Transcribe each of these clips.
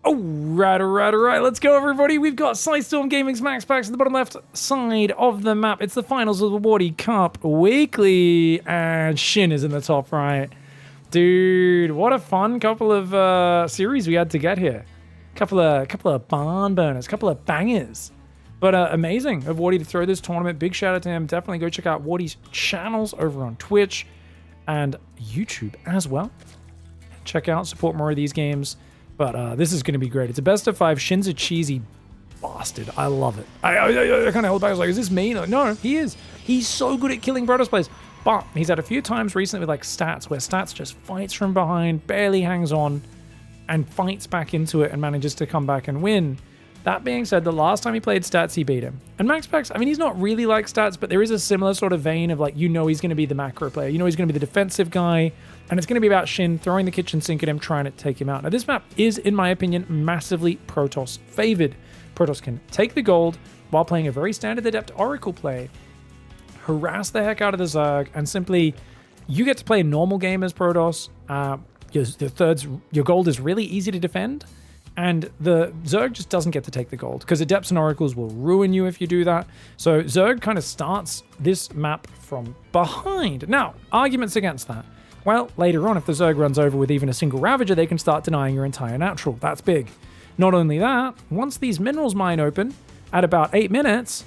Alright. Let's go, everybody. We've got Sidestorm Gaming's MAXPAX at the bottom left side of the map. It's the finals of the Wardy Cup Weekly, and SHIN is in the top right. Dude, what a fun couple of series we had to get here. Couple of barn burners, couple of bangers. But amazing of Wardy to throw this tournament. Big shout out to him. Definitely go check out Wardy's channels over on Twitch and YouTube as well. Check out, support more of these games. But this is going to be great. It's a best of 5. Shin's a cheesy bastard. I love it. I kind of held back. I was like, is this me? Like, no, he is. He's so good at killing Protoss players. But he's had a few times recently with like Stats, where Stats just fights from behind, barely hangs on, and fights back into it and manages to come back and win. That being said, the last time he played Stats, he beat him. And MAXPAX, I mean, he's not really like Stats, but there is a similar sort of vein of like, you know he's going to be the macro player. You know he's going to be the defensive guy. And it's going to be about Shin throwing the kitchen sink at him, trying to take him out. Now, this map is, in my opinion, massively Protoss favored. Protoss can take the gold while playing a very standard adept Oracle play, harass the heck out of the Zerg, and simply, you get to play a normal game as Protoss. Your gold is really easy to defend, and the Zerg just doesn't get to take the gold, because Adepts and Oracles will ruin you if you do that. So Zerg kind of starts this map from behind. Now, arguments against that. Well, later on, if the Zerg runs over with even a single Ravager, they can start denying your entire natural. That's big. Not only that, once these minerals mine open, at about 8 minutes,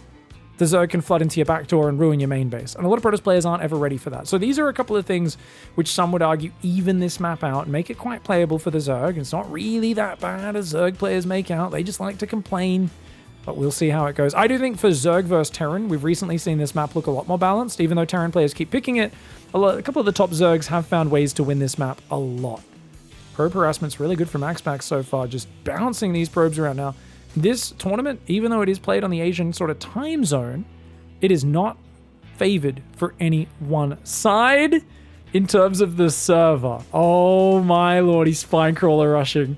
the Zerg can flood into your backdoor and ruin your main base. And a lot of Protoss players aren't ever ready for that. So these are a couple of things which some would argue even this map out and make it quite playable for the Zerg. It's not really that bad as Zerg players make out. They just like to complain. But we'll see how it goes. I do think for Zerg versus Terran, we've recently seen this map look a lot more balanced, even though Terran players keep picking it. A couple of the top Zergs have found ways to win this map a lot. Probe harassment's really good for MAXPAX so far, just bouncing these probes around. Now, this tournament, even though it is played on the Asian sort of time zone, it is not favored for any one side in terms of the server. Oh my lord, he's Spinecrawler rushing.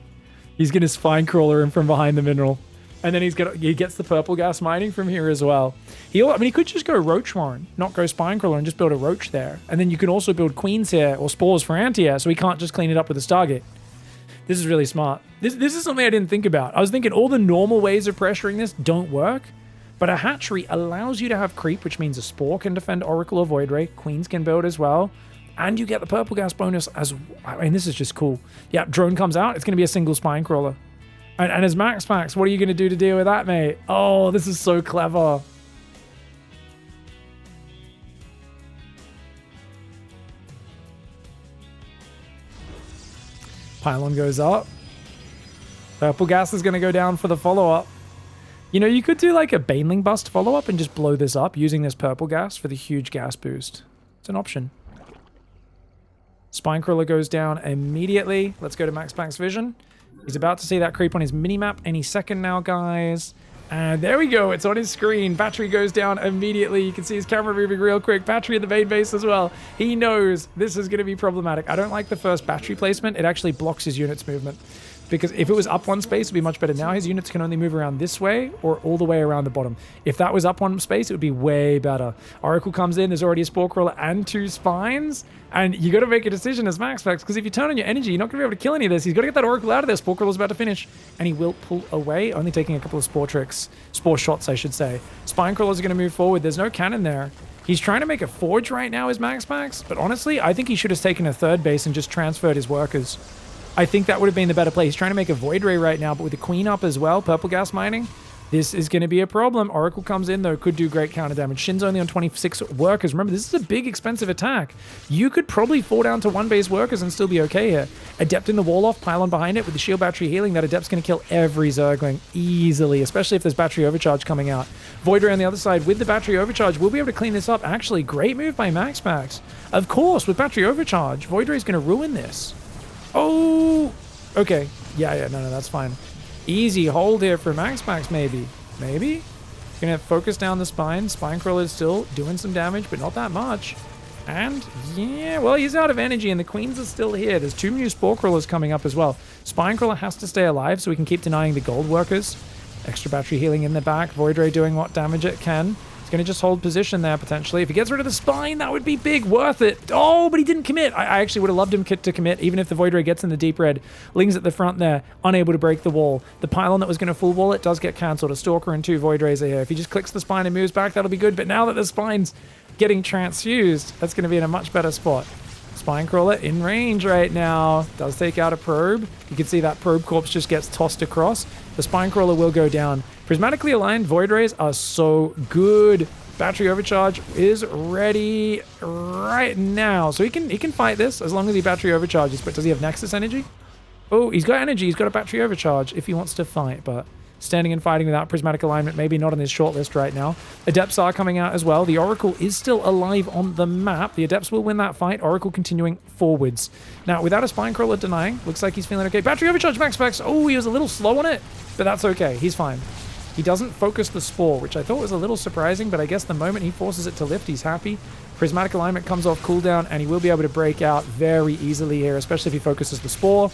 He's going to Spinecrawler in from behind the mineral. And then he gets the purple gas mining from here as well. He could just go Roach Warren, not go Spinecrawler, and just build a Roach there. And then you can also build Queens here, or Spores for anti-air, so he can't just clean it up with a Stargate. This is really smart. This is something I didn't think about. I was thinking all the normal ways of pressuring this don't work, but a hatchery allows you to have creep, which means a Spore can defend Oracle or Void Ray. Queens can build as well. And you get the purple gas bonus as... I mean, this is just cool. Yeah, drone comes out. It's going to be a single Spinecrawler. And as MAXPAX, what are you going to do to deal with that, mate? Oh, this is so clever. Pylon goes up. Purple gas is going to go down for the follow-up. You know, you could do like a Baneling bust follow-up and just blow this up using this purple gas for the huge gas boost. It's an option. Spinecrawler goes down immediately. Let's go to MAXPAX vision. He's about to see that creep on his minimap any second now, guys. And there we go. It's on his screen. Battery goes down immediately. You can see his camera moving real quick. Battery in the main base as well. He knows this is going to be problematic. I don't like the first battery placement. It actually blocks his unit's movement. Because if it was up one space, it would be much better. Now his units can only move around this way or all the way around the bottom. If that was up one space, it would be way better. Oracle comes in. There's already a Spore Crawler and 2 Spines. And you got to make a decision as MAXPAX, because if you turn on your energy, you're not going to be able to kill any of this. He's got to get that Oracle out of there. Spore Crawler's about to finish. And he will pull away, only taking a couple of Spore shots, I should say. Spinecrawlers are going to move forward. There's no cannon there. He's trying to make a Forge right now as MAXPAX. But honestly, I think he should have taken a third base and just transferred his workers. I think that would have been the better play. He's trying to make a Void Ray right now, but with the Queen up as well, purple gas mining, this is going to be a problem. Oracle comes in, though, could do great counter damage. Shin's only on 26 workers. Remember, this is a big, expensive attack. You could probably fall down to 1 base workers and still be okay here. Adept in the wall off, Pylon behind it with the shield battery healing. That Adept's going to kill every Zergling easily, especially if there's battery overcharge coming out. Void Ray on the other side with the battery overcharge. We'll be able to clean this up. Actually, great move by MAXPAX. Of course, with battery overcharge, Void Ray's going to ruin this. Oh... Okay. Yeah, no, that's fine. Easy hold here for MAXPAX, maybe. Maybe? Gonna focus down the spine. Spinecrawler is still doing some damage, but not that much. And, yeah, well, he's out of energy, and the Queens are still here. There's 2 new Spore Crawlers coming up as well. Spinecrawler has to stay alive so we can keep denying the gold workers. Extra battery healing in the back. Void Ray doing what damage it can. It's He's going to just hold position there, potentially. If he gets rid of the spine, that would be big. Worth it. Oh, but he didn't commit. I actually would have loved him to commit, even if the Void Ray gets in the deep red. Ling's at the front there, unable to break the wall. The pylon that was going to full wall it does get cancelled. A Stalker and 2 Void Rays are here. If he just clicks the spine and moves back, that'll be good. But now that the spine's getting transfused, that's going to be in a much better spot. Spine Crawler in range right now. Does take out a probe. You can see that probe corpse just gets tossed across. The Spine Crawler will go down. Prismatically aligned Void Rays are so good. Battery Overcharge is ready right now. So he can fight this as long as he battery overcharges. But does he have Nexus energy? Oh, he's got energy. He's got a battery overcharge if he wants to fight. But standing and fighting without prismatic alignment, maybe not on his shortlist right now. Adepts are coming out as well. The Oracle is still alive on the map. The Adepts will win that fight. Oracle continuing forwards. Now, without a Spine Crawler denying, looks like he's feeling okay. Battery Overcharge, MAXPAX. Oh, he was a little slow on it, but that's okay. He's fine. He doesn't focus the Spore, which I thought was a little surprising, but I guess the moment he forces it to lift, he's happy. Prismatic alignment comes off cooldown, and he will be able to break out very easily here, especially if he focuses the Spore.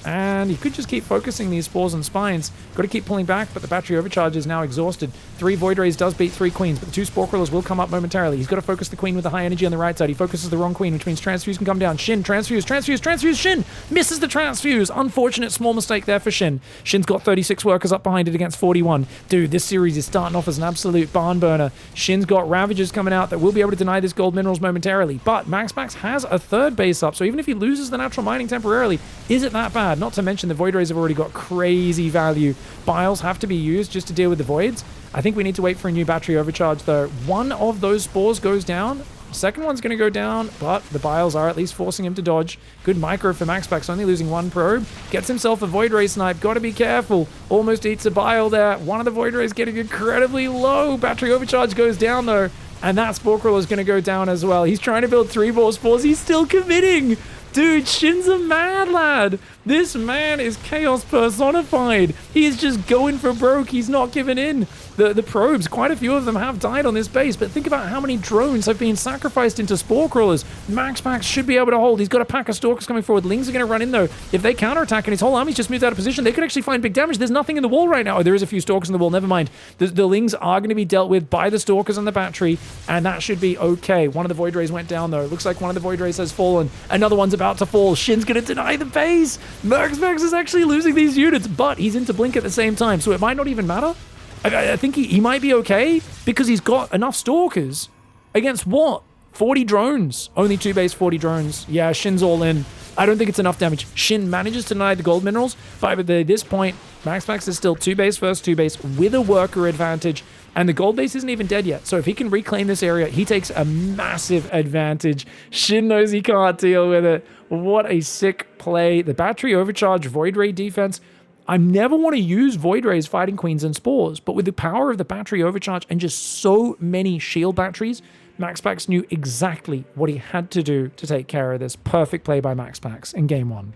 And he could just keep focusing these Spores and Spines. Got to keep pulling back, but the battery overcharge is now exhausted. 3 Void Rays does beat 3 Queens, but the 2 Spore Crawlers will come up momentarily. He's got to focus the Queen with the high energy on the right side. He focuses the wrong Queen, which means Transfuse can come down. Shin, Transfuse, Transfuse, Transfuse, Shin! Misses the Transfuse! Unfortunate small mistake there for Shin. Shin's got 36 workers up behind it against 41. Dude, this series is starting off as an absolute barn burner. Shin's got Ravagers coming out that will be able to deny this gold minerals momentarily, but MAXPAX has a 3rd base up, so even if he loses the natural mining temporarily, is it that bad? Not to mention the Void Rays have already got crazy value. Biles have to be used just to deal with the Voids. I think we need to wait for a new battery overcharge, though. One of those Spores goes down. Second one's going to go down, but the Biles are at least forcing him to dodge. Good micro for MAXPAX, only losing 1 probe. Gets himself a Void Ray snipe. Got to be careful. Almost eats a Bile there. One of the Void Rays getting incredibly low. Battery overcharge goes down, though. And that Spore Crawler is going to go down as well. He's trying to build 3 more Spores. He's still committing. Dude, Shin's a mad lad. This man is chaos personified. He is just going for broke. He's not giving in. The probes, quite a few of them have died on this base, but think about how many drones have been sacrificed into Spore Crawlers. MAXPAX should be able to hold. He's got a pack of Stalkers coming forward. Lings are going to run in, though. If they counterattack and his whole army's just moved out of position, they could actually find big damage. There's nothing in the wall right now. Oh, there is a few Stalkers in the wall. Never mind. The Lings are going to be dealt with by the Stalkers and the battery, and that should be okay. One of the Void Rays went down, though. It looks like one of the Void Rays has fallen. Another one's about to fall. Shin's going to deny the base. MAXPAX is actually losing these units, but he's into Blink at the same time, so it might not even matter. I think he might be okay because he's got enough Stalkers against what? 40 drones. Only 2 base, 40 drones. Yeah, Shin's all in. I don't think it's enough damage. Shin manages to deny the gold minerals, but at this point, MAXPAX is still 2 base versus 2 base with a worker advantage, and the gold base isn't even dead yet. So if he can reclaim this area, he takes a massive advantage. Shin knows he can't deal with it. What a sick play. The battery overcharge Void Ray defense. I never want to use Void Rays fighting Queens and Spores, but with the power of the battery overcharge and just so many shield batteries, MAXPAX knew exactly what he had to do to take care of this. Perfect play by MAXPAX in game 1.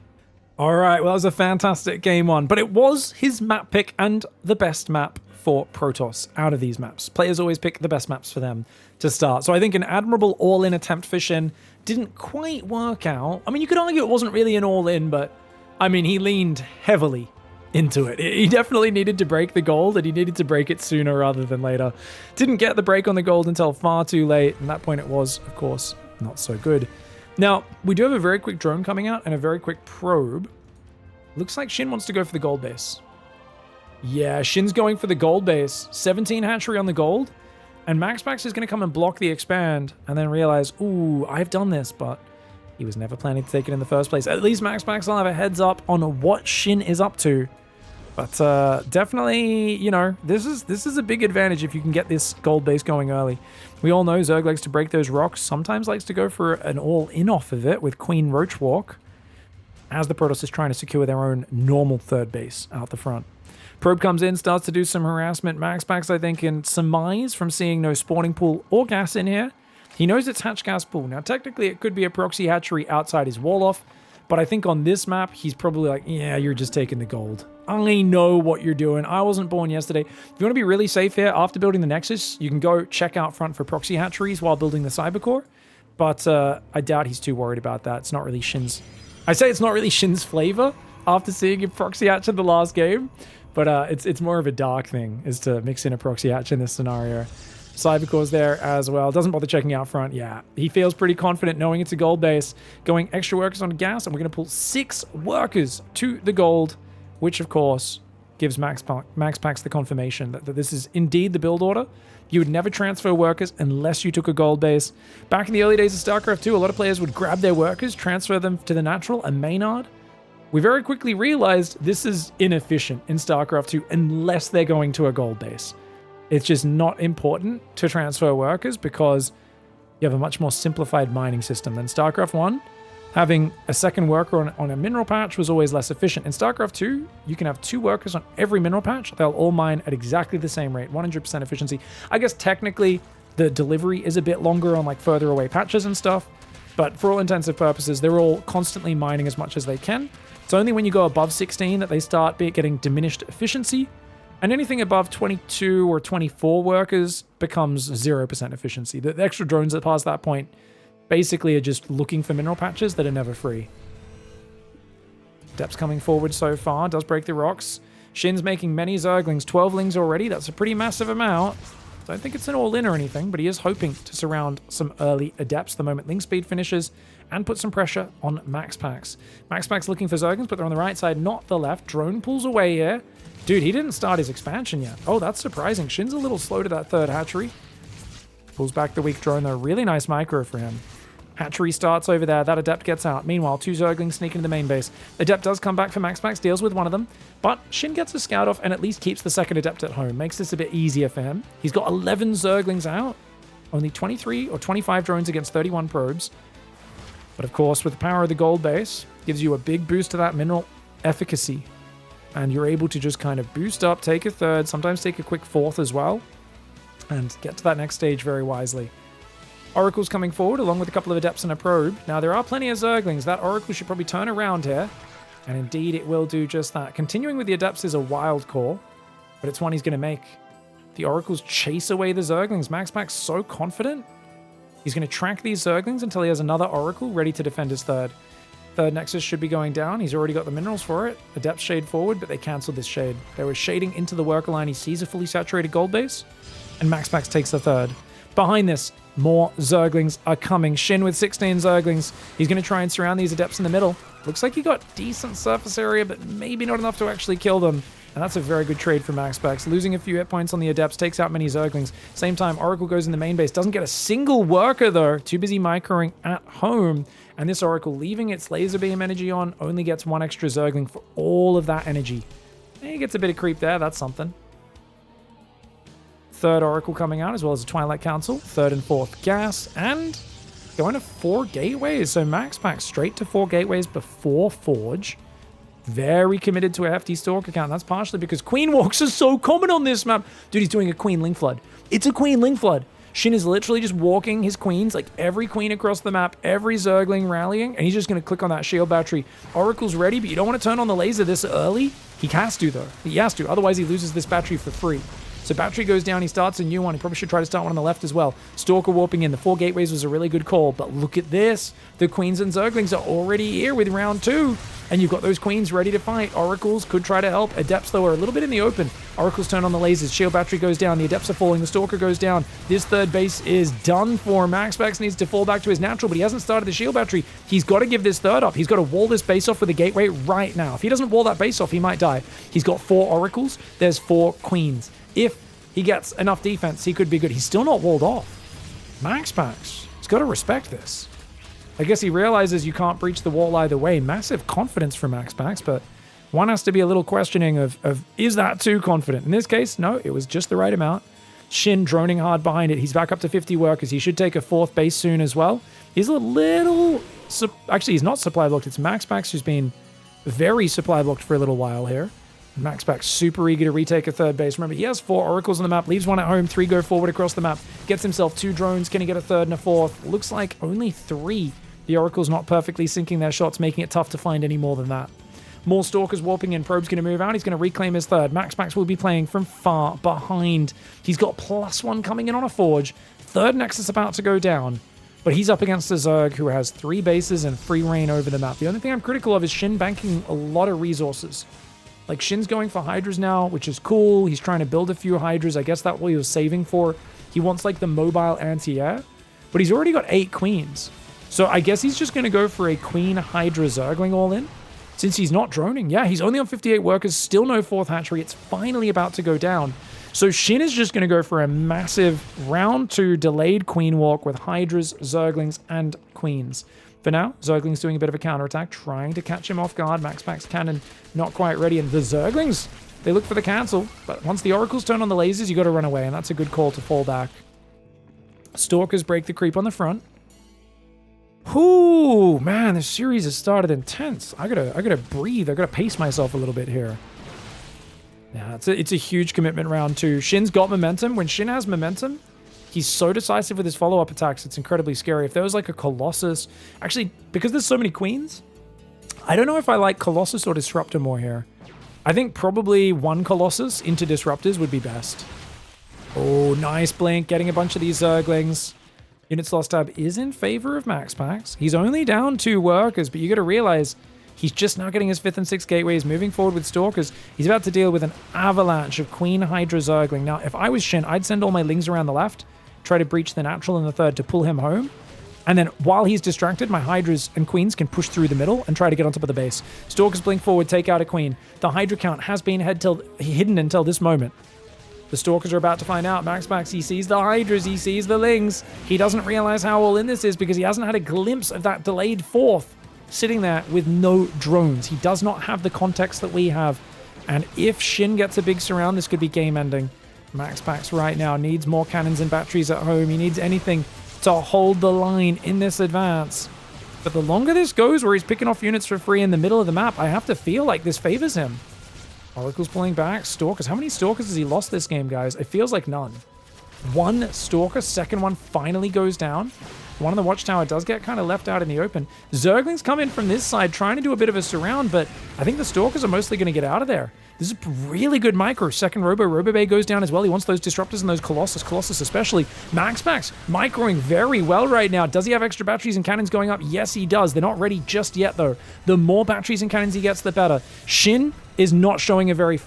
All right, well, that was a fantastic game 1, but it was his map pick and the best map for Protoss out of these maps. Players always pick the best maps for them to start. So I think an admirable all-in attempt for Shin didn't quite work out. I mean, you could argue it wasn't really an all-in, but I mean, he leaned heavily into it. He definitely needed to break the gold, and he needed to break it sooner rather than later. Didn't get the break on the gold until far too late, and that point it was, of course, not so good. Now, we do have a very quick drone coming out and a very quick probe. Looks like Shin wants to go for the gold base. Yeah, Shin's going for the gold base. 17 hatchery on the gold, and MAXPAX is going to come and block the expand, and then realize, ooh, I've done this, but he was never planning to take it in the first place. At least MAXPAX will have a heads up on what Shin is up to. But definitely, you know, this is a big advantage if you can get this gold base going early. We all know Zerg likes to break those rocks, sometimes likes to go for an all-in off of it with Queen Roach Walk, as the Protoss is trying to secure their own normal 3rd base out the front. Probe comes in, starts to do some harassment. MAXPAX, I think, can surmise from seeing no spawning pool or gas in here. He knows it's hatch gas pool. Now, technically, it could be a proxy hatchery outside his wall off, but I think on this map, he's probably like, yeah, you're just taking the gold. I know what you're doing. I wasn't born yesterday. If you want to be really safe here, after building the Nexus, you can go check out front for proxy hatcheries while building the Cybercore, but I doubt he's too worried about that. It's not really Shin's... I say it's not really Shin's flavor after seeing a proxy hatch in the last game, but it's more of a dark thing, is to mix in a proxy hatch in this scenario. Cybercore's there as well. Doesn't bother checking out front. Yeah, he feels pretty confident knowing it's a gold base. Going extra workers on gas, and we're going to pull 6 workers to the gold, which of course gives MAXPAX the confirmation that this is indeed the build order. You would never transfer workers unless you took a gold base. Back in the early days of StarCraft 2, a lot of players would grab their workers, transfer them to the natural and Maynard. We very quickly realized this is inefficient in StarCraft 2 unless they're going to a gold base. It's just not important to transfer workers because you have a much more simplified mining system than StarCraft 1. Having a second worker on a mineral patch was always less efficient. In StarCraft 2, you can have 2 workers on every mineral patch. They'll all mine at exactly the same rate, 100% efficiency. I guess technically the delivery is a bit longer on like further away patches and stuff, but for all intensive purposes, they're all constantly mining as much as they can. It's only when you go above 16 that they start getting diminished efficiency, and anything above 22 or 24 workers becomes 0% efficiency. The extra drones that pass that point basically are just looking for mineral patches that are never free. Depth's coming forward so far, does break the rocks. Shin's making many Zerglings, 12 lings already. That's a pretty massive amount. Don't think it's an all-in or anything, but he is hoping to surround some early Adepts the moment Ling Speed finishes and put some pressure on MAXPAX. MAXPAX looking for Zerglings, but they're on the right side, not the left. Drone pulls away here. Dude, he didn't start his expansion yet. Oh, that's surprising. Shin's a little slow to that third hatchery. Pulls back the weak drone, though. Really nice micro for him. Hatchery starts over there. That Adept gets out. Meanwhile, 2 Zerglings sneak into the main base. Adept does come back for MAXPAX, deals with one of them, but Shin gets a scout off and at least keeps the second Adept at home. Makes this a bit easier for him. He's got 11 Zerglings out. Only 23 or 25 drones against 31 probes. But of course, with the power of the gold base, gives you a big boost to that mineral efficacy. And you're able to just kind of boost up, take a third, sometimes take a quick fourth as well, and get to that next stage very wisely. Oracle's coming forward along with a couple of Adepts and a probe. Now, there are plenty of Zerglings. That Oracle should probably turn around here. And indeed, it will do just that. Continuing with the Adepts is a wild call, but it's one he's going to make. The Oracles chase away the Zerglings. MAXPAX so confident. He's going to track these Zerglings until he has another Oracle ready to defend his third. Third Nexus should be going down. He's already got the minerals for it. Adepts shade forward, but they canceled this shade. They were shading into the worker line. He sees a fully saturated gold base, and MAXPAX takes the third. Behind this, more Zerglings are coming. Shin with 16 Zerglings. He's going to try and surround these Adepts in the middle. Looks like he got decent surface area, but maybe not enough to actually kill them. And that's a very good trade for MAXPAX. Losing a few hit points on the Adepts, takes out many Zerglings. Same time, Oracle goes in the main base. Doesn't get a single worker, though. Too busy microing at home. And this Oracle, leaving its laser beam energy on, only gets 1 extra Zergling for all of that energy. And he gets a bit of creep there. That's something. Third Oracle coming out, as well as a Twilight Council. Third and fourth gas, and going to 4 gateways. So MAXPAX straight to 4 gateways before Forge. Very committed to a hefty Stalker count. That's partially because Queen Walks are so common on this map. Dude, he's doing a Queen Link Flood. It's a Queen Link Flood. Shin is literally just walking his queens, like every queen across the map, every Zergling rallying, and he's just going to click on that shield battery. Oracle's ready, but you don't want to turn on the laser this early. He has to, though. He has to, otherwise he loses this battery for free. So battery goes down, he starts a new one. He probably should try to start one on the left as well. Stalker warping in. The 4 gateways was a really good call, but look at this. The queens and Zerglings are already here with round 2. And you've got those queens ready to fight. Oracles could try to help. Adepts, though, are a little bit in the open. Oracles turn on the lasers. Shield battery goes down. The Adepts are falling. The Stalker goes down. This third base is done for. MAXPAX needs to fall back to his natural, but he hasn't started the shield battery. He's got to give this third up. He's got to wall this base off with a gateway right now. If he doesn't wall that base off, he might die. He's got 4 Oracles. There's 4 queens. If he gets enough defense, he could be good. He's still not walled off. MAXPAX, he's got to respect this. I guess he realizes you can't breach the wall either way. Massive confidence from MAXPAX, but one has to be a little questioning of is that too confident? In this case, no, it was just the right amount. Shin droning hard behind it. He's back up to 50 workers. He should take a 4th base soon as well. He's a little... Actually, he's not supply blocked. It's MAXPAX who's been very supply blocked for a little while here. MAXPAX super eager to retake a 3rd base. Remember, he has 4 Oracles on the map, leaves 1 at home, 3 go forward across the map, gets himself 2 drones. Can he get a 3rd and a 4th? Looks like only 3. The Oracle's not perfectly sinking their shots, making it tough to find any more than that. More Stalkers warping in. Probe's going to move out. He's going to reclaim his 3rd. MAXPAX will be playing from far behind. He's got +1 coming in on a Forge. 3rd Nexus about to go down. But he's up against a Zerg who has 3 bases and free reign over the map. The only thing I'm critical of is Shin banking a lot of resources. Like, Shin's going for Hydras now, which is cool. He's trying to build a few Hydras. I guess that's what he was saving for He wants like the mobile anti-air, but he's already got 8 queens. So I guess he's just going to go for a queen Hydra Zergling all in. Since he's not droning. Yeah, he's only on 58 workers, still no 4th hatchery. It's finally about to go down. So Shin is just going to go for a massive round 2 delayed queen walk with Hydras, Zerglings, and queens. For now, Zergling's doing a bit of a counterattack, trying to catch him off guard. MAXPAX cannon not quite ready. And the Zerglings, they look for the cancel. But once the oracles turn on the lasers, you got to run away. And that's a good call to fall back. Stalkers break the creep on the front. Ooh, man, this series has started intense. I gotta breathe. I gotta pace myself a little bit here. Yeah, it's a huge commitment round 2. Shin's got momentum. When Shin has momentum, he's so decisive with his follow-up attacks. It's incredibly scary. If there was like a Colossus, actually, because there's so many queens, I don't know if I like Colossus or Disruptor more here. I think probably 1 Colossus into Disruptors would be best. Oh, nice blink, getting a bunch of these Zerglings. Units lost tab is in favor of MAXPAX. He's only down 2 workers, but you got to realize he's just now getting his 5th and 6th gateways, moving forward with Stalkers. He's about to deal with an avalanche of Queen Hydra Zergling. Now, if I was Shin, I'd send all my Lings around the left, try to breach the natural in the 3rd to pull him home. And then while he's distracted, my Hydras and Queens can push through the middle and try to get on top of the base. Stalkers blink forward, take out a Queen. The Hydra count has been hidden until this moment. The Stalkers are about to find out. MAXPAX, he sees the Hydras, he sees the Lings. He doesn't realize how all in this is because he hasn't had a glimpse of that delayed 4th sitting there with no drones. He does not have the context that we have. And if Shin gets a big surround, this could be game ending. MAXPAX right now needs more cannons and batteries at home. He needs anything to hold the line in this advance. But the longer this goes, where he's picking off units for free in the middle of the map, I have to feel like this favors him. Oracle's pulling back. Stalkers. How many Stalkers has he lost this game, guys? It feels like none. 1 Stalker. Second one finally goes down. One on the watchtower does get kind of left out in the open. Zerglings come in from this side, trying to do a bit of a surround, but I think the Stalkers are mostly going to get out of there. This is a really good micro. Second Robo Bay goes down as well. He wants those Disruptors and those Colossus especially. MAXPAX microing very well right now. Does he have extra batteries and cannons going up? Yes, he does. They're not ready just yet, though. The more batteries and cannons he gets, the better. Shin is not showing a very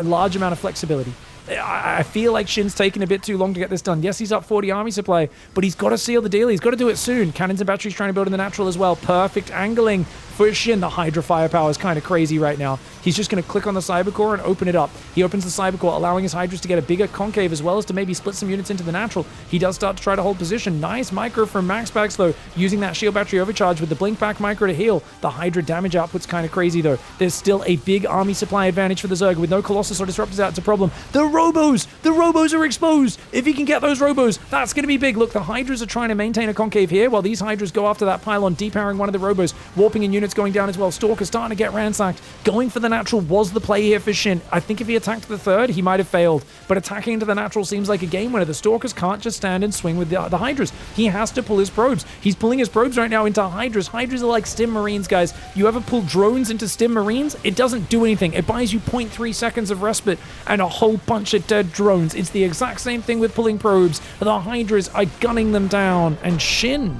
large amount of flexibility. I feel like Shin's taking a bit too long to get this done. Yes, he's up 40 army supply, but he's got to seal the deal. He's got to do it soon. Cannons and batteries trying to build in the natural as well. Perfect angling for Shin. The Hydra firepower is kind of crazy right now. He's just going to click on the Cybercore and open it up. He opens the Cybercore, allowing his Hydras to get a bigger concave as well as to maybe split some units into the natural. He does start to try to hold position. Nice micro from MAXPAX, though, using that shield battery overcharge with the blink back micro to heal. The Hydra damage output's kind of crazy, though. There's still a big army supply advantage for the Zerg. With no Colossus or Disruptors out, it's a problem. The Robos are exposed. If he can get those Robos, that's going to be big. Look, the Hydras are trying to maintain a concave here while these Hydras go after that pylon, depowering one of the Robos, warping in units going down as well. Stalker's starting to get ransacked. Going for the natural was the play here for Shin. I think if he attacked the 3rd, he might have failed, but attacking into the natural seems like a game winner. The Stalkers can't just stand and swing with the Hydras. He has to pull his probes. He's pulling his probes right now into Hydras. Hydras are like Stim Marines, guys. You ever pull drones into Stim Marines? It doesn't do anything. It buys you 0.3 seconds of respite and a whole bunch of dead drones. It's the exact same thing with pulling probes. The Hydras are gunning them down, and Shin,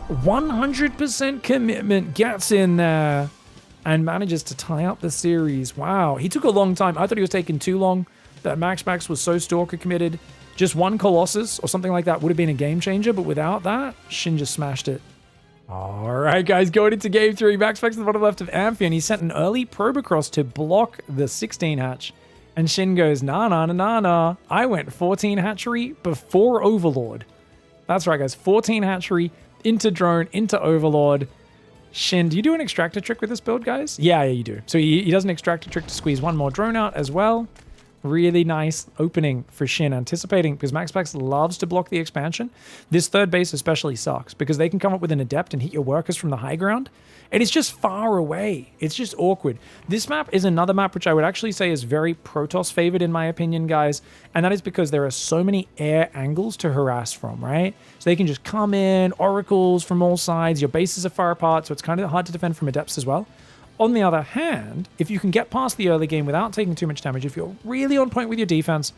100% commitment, gets in there and manages to tie up the series. Wow, he took a long time. I thought he was taking too long. That MAXPAX was so Stalker committed. Just 1 Colossus or something like that would have been a game changer, but without that, Shin just smashed it. All right, guys, going into game 3. MAXPAX in the bottom left of Amphion. He sent an early probe across to block the 16 hatch. And Shin goes, nah. I went 14 hatchery before Overlord. That's right, guys. 14 hatchery into drone, into Overlord. Shin, do you do an extractor trick with this build, guys? Yeah, you do. So he does an extractor trick to squeeze 1 more drone out as well. Really nice opening for Shin, anticipating, because MAXPAX loves to block the expansion. This 3rd base especially sucks, because they can come up with an adept and hit your workers from the high ground, and it's just far away. It's just awkward. This map is another map which I would actually say is very Protoss favored in my opinion, guys, and that is because there are so many air angles to harass from, right? So they can just come in, oracles from all sides, your bases are far apart, so it's kind of hard to defend from adepts as well. On the other hand, if you can get past the early game without taking too much damage, if you're really on point with your defense,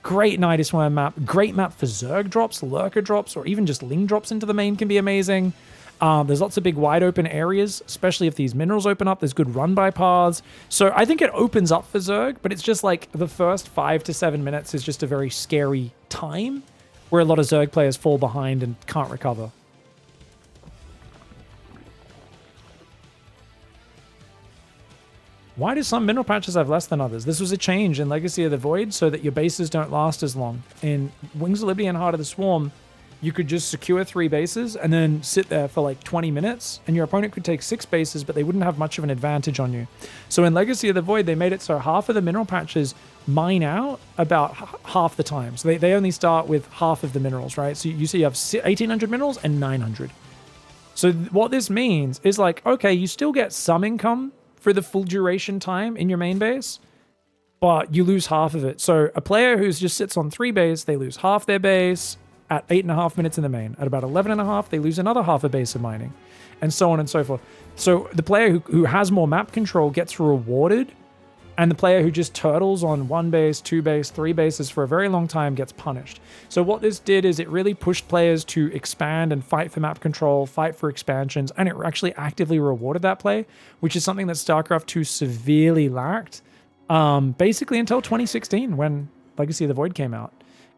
great Nidus Worm map, great map for Zerg drops, Lurker drops, or even just Ling drops into the main can be amazing. There's lots of big wide open areas, especially if these minerals open up. There's good run by paths. So I think it opens up for Zerg, but it's just like the first 5 to 7 minutes is just a very scary time. where a lot of Zerg players fall behind and can't recover. Why do some mineral patches have less than others? This was a change in Legacy of the Void so that your bases don't last as long. In Wings of Liberty and Heart of the Swarm, you could just secure 3 bases and then sit there for like 20 minutes, and your opponent could take 6 bases, but they wouldn't have much of an advantage on you. So in Legacy of the Void, they made it so half of the mineral patches mine out about half the time. So they only start with half of the minerals, right? So you see you have 1,800 minerals and 900. So what this means is like, okay, you still get some income for the full duration time in your main base, but you lose half of it. So a player who just sits on 3 base, they lose half their base at 8.5 minutes in the main. At about 11.5, they lose another half a base of mining, and so on and so forth. So the player who has more map control gets rewarded, and the player who just turtles on 1 base, 2 base, 3 bases for a very long time gets punished. So what this did is it really pushed players to expand and fight for map control, fight for expansions, and it actually actively rewarded that play, which is something that StarCraft 2 severely lacked, basically until 2016 when Legacy of the Void came out.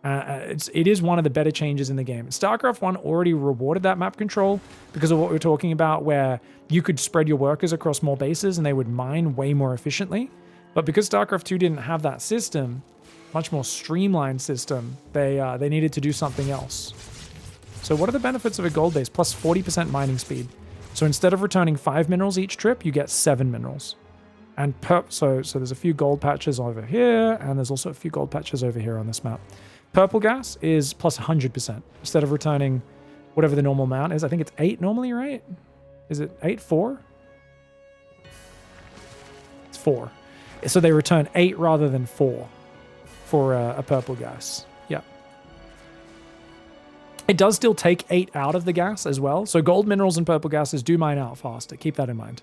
It is one of the better changes in the game. StarCraft 1 already rewarded that map control because of what we were talking about, where you could spread your workers across more bases and they would mine way more efficiently. But because StarCraft 2 didn't have that system, much more streamlined system, they needed to do something else. So what are the benefits of a gold base? Plus 40% mining speed. So instead of returning 5 minerals each trip, you get 7 minerals. And so there's a few gold patches over here, and there's also a few gold patches over here on this map. Purple gas is plus 100%. Instead of returning whatever the normal amount is, I think it's 8 normally, right? Is it 8? 4? It's 4. So they return 8 rather than 4 for a purple gas. Yeah. It does still take 8 out of the gas as well. So gold minerals and purple gases do mine out faster. Keep that in mind.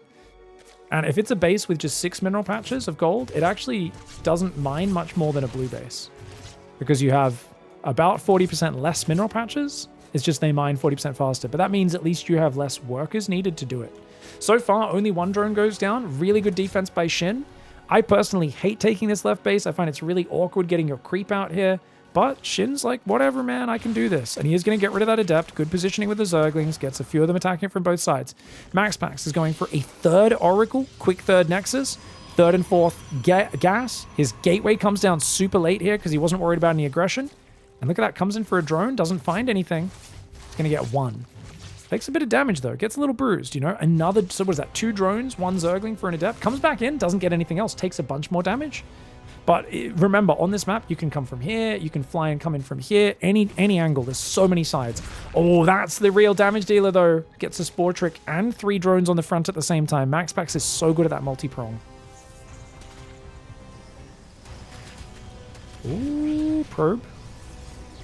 And if it's a base with just 6 mineral patches of gold, it actually doesn't mine much more than a blue base, because you have about 40% less mineral patches. It's just they mine 40% faster. But that means at least you have less workers needed to do it. So far, only 1 drone goes down. Really good defense by SHIN. I personally hate taking this left base. I find it's really awkward getting your creep out here. But SHIN's like, whatever, man, I can do this. And he is going to get rid of that Adept. Good positioning with the Zerglings. Gets a few of them attacking from both sides. MAXPAX is going for a 3rd Oracle, quick 3rd Nexus, 3rd and 4th gas. His gateway comes down super late here because he wasn't worried about any aggression. And look at that, comes in for a drone, doesn't find anything. He's going to get 1. Takes a bit of damage though, gets a little bruised, you know. Another, so what is that, 2 drones, 1 Zergling for an Adept. Comes back in, doesn't get anything else, takes a bunch more damage. But remember, on this map, you can come from here, you can fly and come in from here, any angle. There's so many sides. Oh, that's the real damage dealer though. Gets a Spore Trick and 3 drones on the front at the same time. MAXPAX is so good at that multi-prong. Ooh, probe.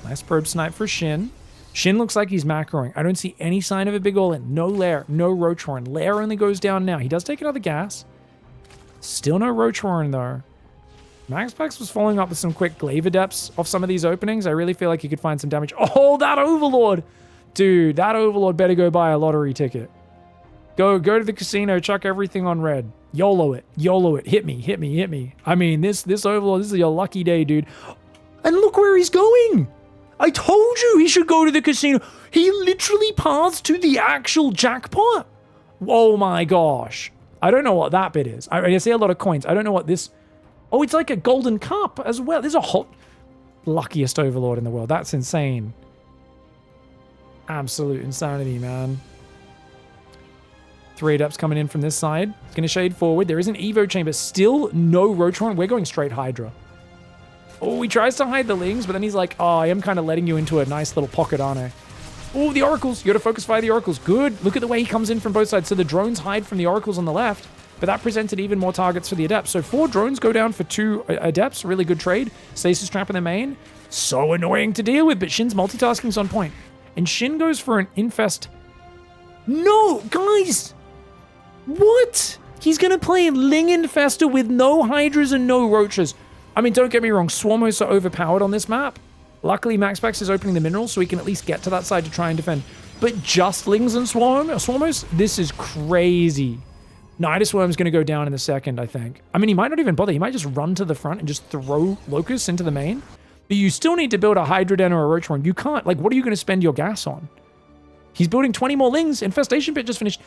Nice probe snipe for SHIN. SHIN looks like he's macroing. I don't see any sign of a big all-in. No Lair, no Roach Horn. Lair only goes down now. He does take another gas. Still no Roach Horn though. MAXPAX was following up with some quick Glaive Adepts off some of these openings. I really feel like he could find some damage. Oh, that Overlord! Dude, that Overlord better go buy a lottery ticket. Go to the casino, chuck everything on red. YOLO it. YOLO it. Hit me, hit me, hit me. I mean, this Overlord, this is your lucky day, dude. And look where he's going! I told you he should go to the casino. He literally paths to the actual jackpot. Oh my gosh. I don't know what that bit is. I see a lot of coins. I don't know what this... Oh, it's like a golden cup as well. There's a hot... Luckiest Overlord in the world. That's insane. Absolute insanity, man. 3 Adepts coming in from this side. It's going to shade forward. There is an Evo Chamber. Still no Roach Horn. We're going straight Hydra. Oh, he tries to hide the Lings, but then he's like, oh, I am kind of letting you into a nice little pocket, aren't I? Oh, the Oracles. You got to focus fire the Oracles. Good. Look at the way he comes in from both sides. So the drones hide from the Oracles on the left, but that presented even more targets for the Adepts. So 4 drones go down for 2 Adepts. Really good trade. Stasis Trap in the main. So annoying to deal with, but SHIN's multitasking's on point. And SHIN goes for an Infest. No, guys! What? He's going to play Ling Infester with no Hydras and no Roaches. I mean, don't get me wrong, Swarmos are overpowered on this map. Luckily, MAXPAX is opening the minerals, so he can at least get to that side to try and defend. But just Lings and Swarmos? This is crazy. Nidus Worm's going to go down in a second, I think. I mean, he might not even bother. He might just run to the front and just throw Locusts into the main. But you still need to build a Hydra Den or a Roachhorn. You can't, like, what are you going to spend your gas on? He's building 20 more Lings. Infestation Pit just finished.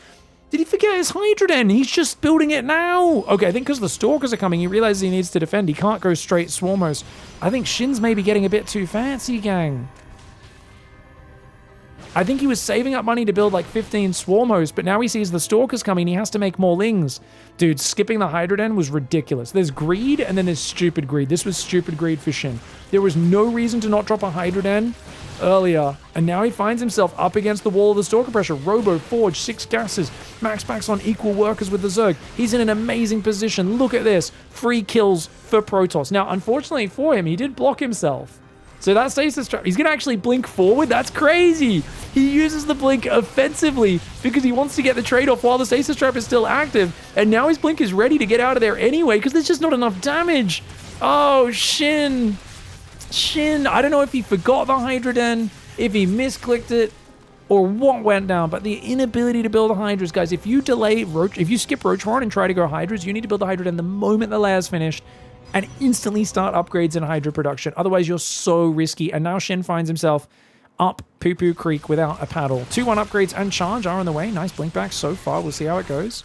Did he forget his Hydra Den? He's just building it now. Okay, I think because the Stalkers are coming, he realizes he needs to defend. He can't go straight Swarmos. I think Shin's maybe getting a bit too fancy, gang. I think he was saving up money to build like 15 Swarmos, but now he sees the Stalkers coming. He has to make more Lings. Dude, skipping the Hydra Den was ridiculous. There's greed, and then there's stupid greed. This was stupid greed for Shin. There was no reason to not drop a Hydra Den earlier, and now he finds himself up against the wall of the Stalker pressure. Robo, Forge, 6 gases, MAXPAX on equal workers with the Zerg. He's in an amazing position. Look at this. 3 kills for Protoss. Now, unfortunately for him, he did block himself. So that stasis trap, he's going to actually blink forward. That's crazy. He uses the blink offensively because he wants to get the trade-off while the stasis trap is still active. And now his blink is ready to get out of there anyway because there's just not enough damage. Oh, Shin. Shin, I don't know if he forgot the Hydra Den, if he misclicked it, or what went down, but the inability to build the Hydras, guys, if you skip Roachhorn and try to go Hydras, you need to build the Hydra Den the moment the layer's finished and instantly start upgrades in Hydra production. Otherwise, you're so risky. And now Shin finds himself up Poo-Poo Creek without a paddle. 2-1 upgrades and charge are on the way. Nice blink back so far. We'll see how it goes.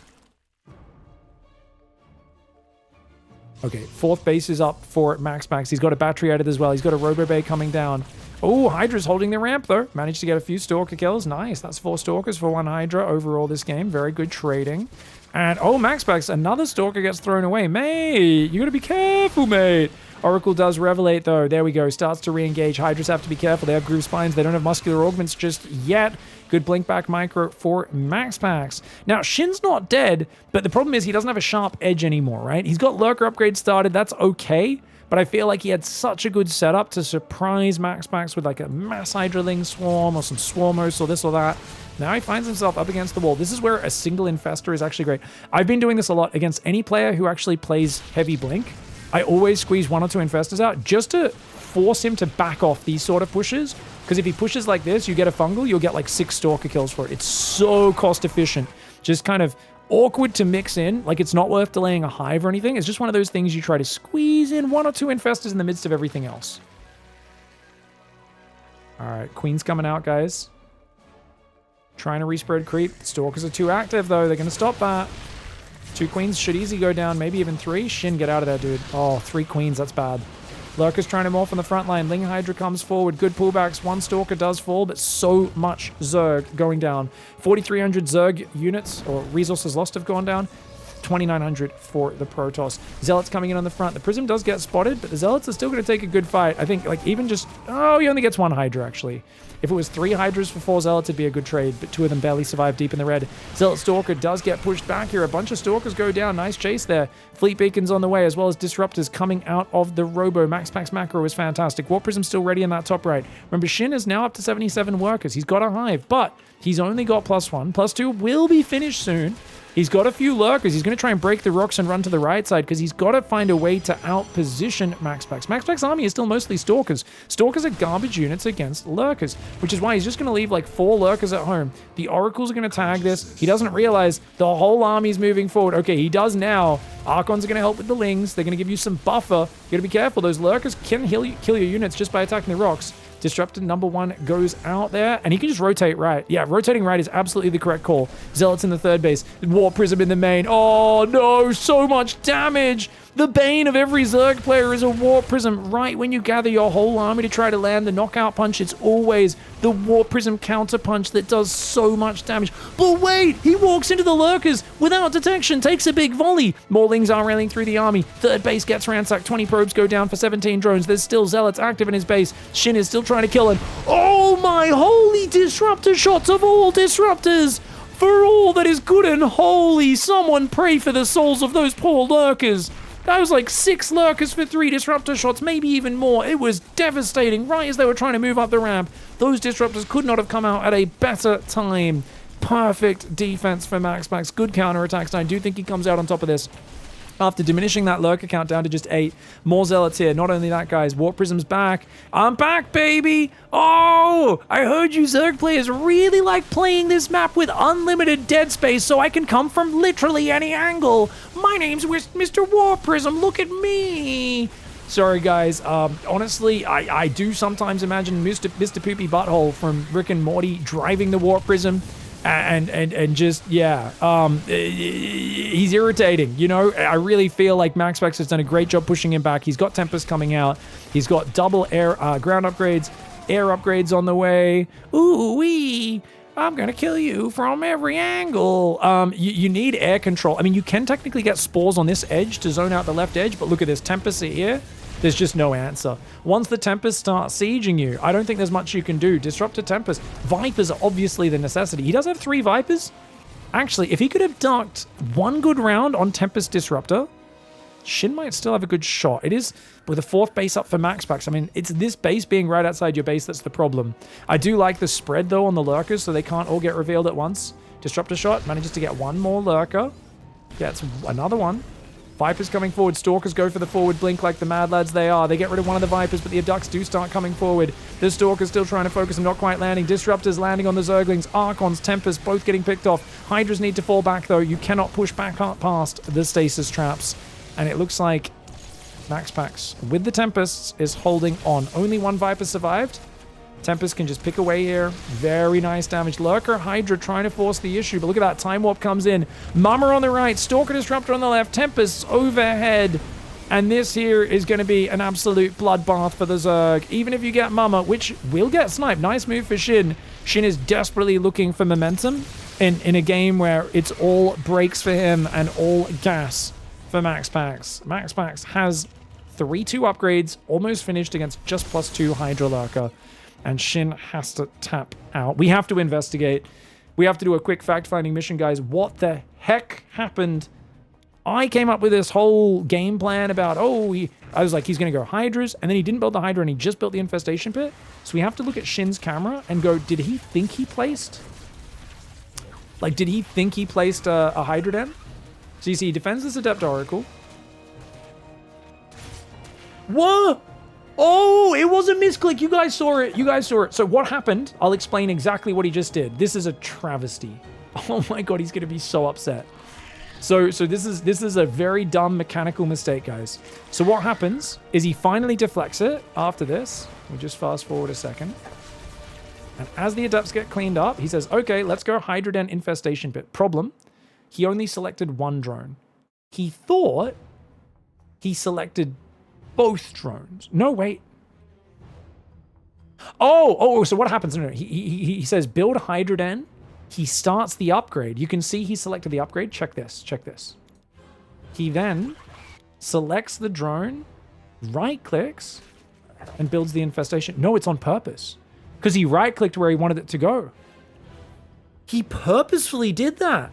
Okay, 4th base is up for MAXPAX. He's got a battery added as well. He's got a Robo Bay coming down. Oh, Hydra's holding the ramp, though. Managed to get a few Stalker kills. Nice. That's 4 Stalkers for 1 Hydra overall this game. Very good trading. And, oh, MAXPAX, another Stalker gets thrown away. Mate, you gotta be careful, mate. Oracle does Revelate, though. There we go. Starts to re-engage. Hydras have to be careful. They have Groove Spines. They don't have Muscular Augments just yet. Good blink back micro for MAXPAX. Now, Shin's not dead, but the problem is he doesn't have a sharp edge anymore, right? He's got Lurker upgrade started. That's okay. But I feel like he had such a good setup to surprise MAXPAX with like a mass Hydraling swarm or some Swarmos or this or that. Now he finds himself up against the wall. This is where a single Infestor is actually great. I've been doing this a lot against any player who actually plays heavy blink. I always squeeze 1 or 2 Infestors out just to force him to back off these sort of pushes. Because if he pushes like this, you get a fungal, you'll get like 6 Stalker kills for it. It's so cost efficient. Just kind of awkward to mix in. Like, it's not worth delaying a hive or anything. It's just one of those things you try to squeeze in 1 or 2 Infestors in the midst of everything else. All right, Queen's coming out, guys. Trying to respread creep. Stalkers are too active, though. They're going to stop that. 2 Queens should easily go down. Maybe even 3. Shin, get out of there, dude. Oh, 3 Queens. That's bad. Lurker's trying to morph on the front line. Ling Hydra comes forward. Good pullbacks. 1 Stalker does fall, but so much Zerg going down. 4,300 Zerg units, or resources lost, have gone down. 2,900 for the Protoss. Zealots coming in on the front. The Prism does get spotted, but the Zealots are still going to take a good fight. I think, like, even just... Oh, he only gets 1 Hydra, actually. If it was 3 Hydras for 4 Zealots, it'd be a good trade, but 2 of them barely survive deep in the red. Zealot Stalker does get pushed back here. A bunch of Stalkers go down. Nice chase there. Fleet Beacons on the way, as well as Disruptors coming out of the Robo. MAXPAX macro is fantastic. Warp Prism still ready in that top right. Remember, Shin is now up to 77 workers. He's got a hive, but he's only got +1. +2 will be finished soon. He's got a few Lurkers. He's going to try and break the rocks and run to the right side because he's got to find a way to outposition MAXPAX. MAXPAX's army is still mostly Stalkers. Stalkers are garbage units against Lurkers, which is why he's just going to leave like 4 Lurkers at home. The Oracles are going to tag this. He doesn't realize the whole army is moving forward. Okay, he does now. Archons are going to help with the Lings. They're going to give you some buffer. You got to be careful. Those Lurkers can kill your units just by attacking the rocks. Disruptor number 1 goes out there, and he can just rotate right. Yeah, rotating right is absolutely the correct call. Zealots in the 3rd base. Warp Prism in the main. Oh, no, so much damage. The bane of every Zerg player is a Warp Prism. Right when you gather your whole army to try to land the knockout punch, it's always the Warp Prism counter punch that does so much damage. But wait, he walks into the Lurkers without detection, takes a big volley. More Lings are railing through the army. 3rd base gets ransacked. 20 probes go down for 17 drones. There's still Zealots active in his base. Shin is still trying to kill him. Oh my holy disruptor shots of all disruptors! For all that is good and holy, someone pray for the souls of those poor Lurkers. That was like 6 Lurkers for 3 disruptor shots, maybe even more. It was devastating right as they were trying to move up the ramp. Those disruptors could not have come out at a better time. Perfect defense for MAXPAX. Good counterattacks. I do think he comes out on top of this. After diminishing that Lurker count down to just 8. More Zealots here. Not only that, guys. Warp Prism's back. I'm back, baby! Oh! I heard you Zerg players really like playing this map with unlimited dead space so I can come from literally any angle. My name's Mr. Warp Prism. Look at me! Sorry, guys. Honestly, I do sometimes imagine Mr. Poopy Butthole from Rick and Morty driving the Warp Prism. And just, yeah, he's irritating, you know? I really feel like MAXPAX has done a great job pushing him back. He's got Tempest coming out. He's got double air ground upgrades, air upgrades on the way. Ooh-wee, I'm gonna kill you from every angle. You need air control. I mean, you can technically get spores on this edge to zone out the left edge, but look at this Tempest here. There's just no answer. Once the Tempest starts sieging you, I don't think there's much you can do. Disruptor Tempest. Vipers are obviously the necessity. He does have 3 Vipers. Actually, if he could have ducked 1 good round on Tempest Disruptor, Shin might still have a good shot. It is with a 4th base up for MAXPAX. I mean, it's this base being right outside your base that's the problem. I do like the spread, though, on the Lurkers, so they can't all get revealed at once. Disruptor shot manages to get 1 more Lurker. Gets another one. Vipers coming forward. Stalkers go for the forward blink like the mad lads they are. They get rid of one of the Vipers, but the Abducts do start coming forward. The Stalkers still trying to focus and not quite landing. Disruptors landing on the Zerglings. Archons, Tempest, both getting picked off. Hydras need to fall back, though. You cannot push back up past the stasis traps. And it looks like MAXPAX, with the Tempests, is holding on. Only 1 Viper survived. Tempest can just pick away here. Very nice damage. Lurker, Hydra trying to force the issue, but look at that. Time Warp comes in. Mama on the right. Stalker Disruptor on the left. Tempest overhead. And this here is going to be an absolute bloodbath for the Zerg. Even if you get Mama, which will get sniped. Nice move for Shin. Shin is desperately looking for momentum in a game where it's all brakes for him and all gas for MAXPAX. MAXPAX has 3-2 upgrades, almost finished against just +2 Hydra Lurker. And Shin has to tap out. We have to investigate. We have to do a quick fact-finding mission, guys. What the heck happened? I came up with this whole game plan about, I was like, he's going to go Hydras, and then he didn't build the Hydra, and he just built the Infestation Pit. So we have to look at Shin's camera and go, did he think he placed? Like, did he think he placed a Hydra Den? So you see, he defends this Adept Oracle. What? Oh, it was a misclick. You guys saw it. You guys saw it. So what happened? I'll explain exactly what he just did. This is a travesty. Oh my god, he's going to be so upset. So this is a very dumb mechanical mistake, guys. So what happens is he finally deflects it after this. We just fast forward a second. And as the Adepts get cleaned up, he says, okay, let's go Hydra Den Infestation Pit. Problem, he only selected 1 drone. He thought he selected both drones. No, wait. So what happens? No, he says build Hydra Den. He starts the upgrade. You can see he selected the upgrade. Check this. Check this. He then selects the drone, right-clicks, and builds the infestation. No, it's on purpose. Because he right-clicked where he wanted it to go. He purposefully did that.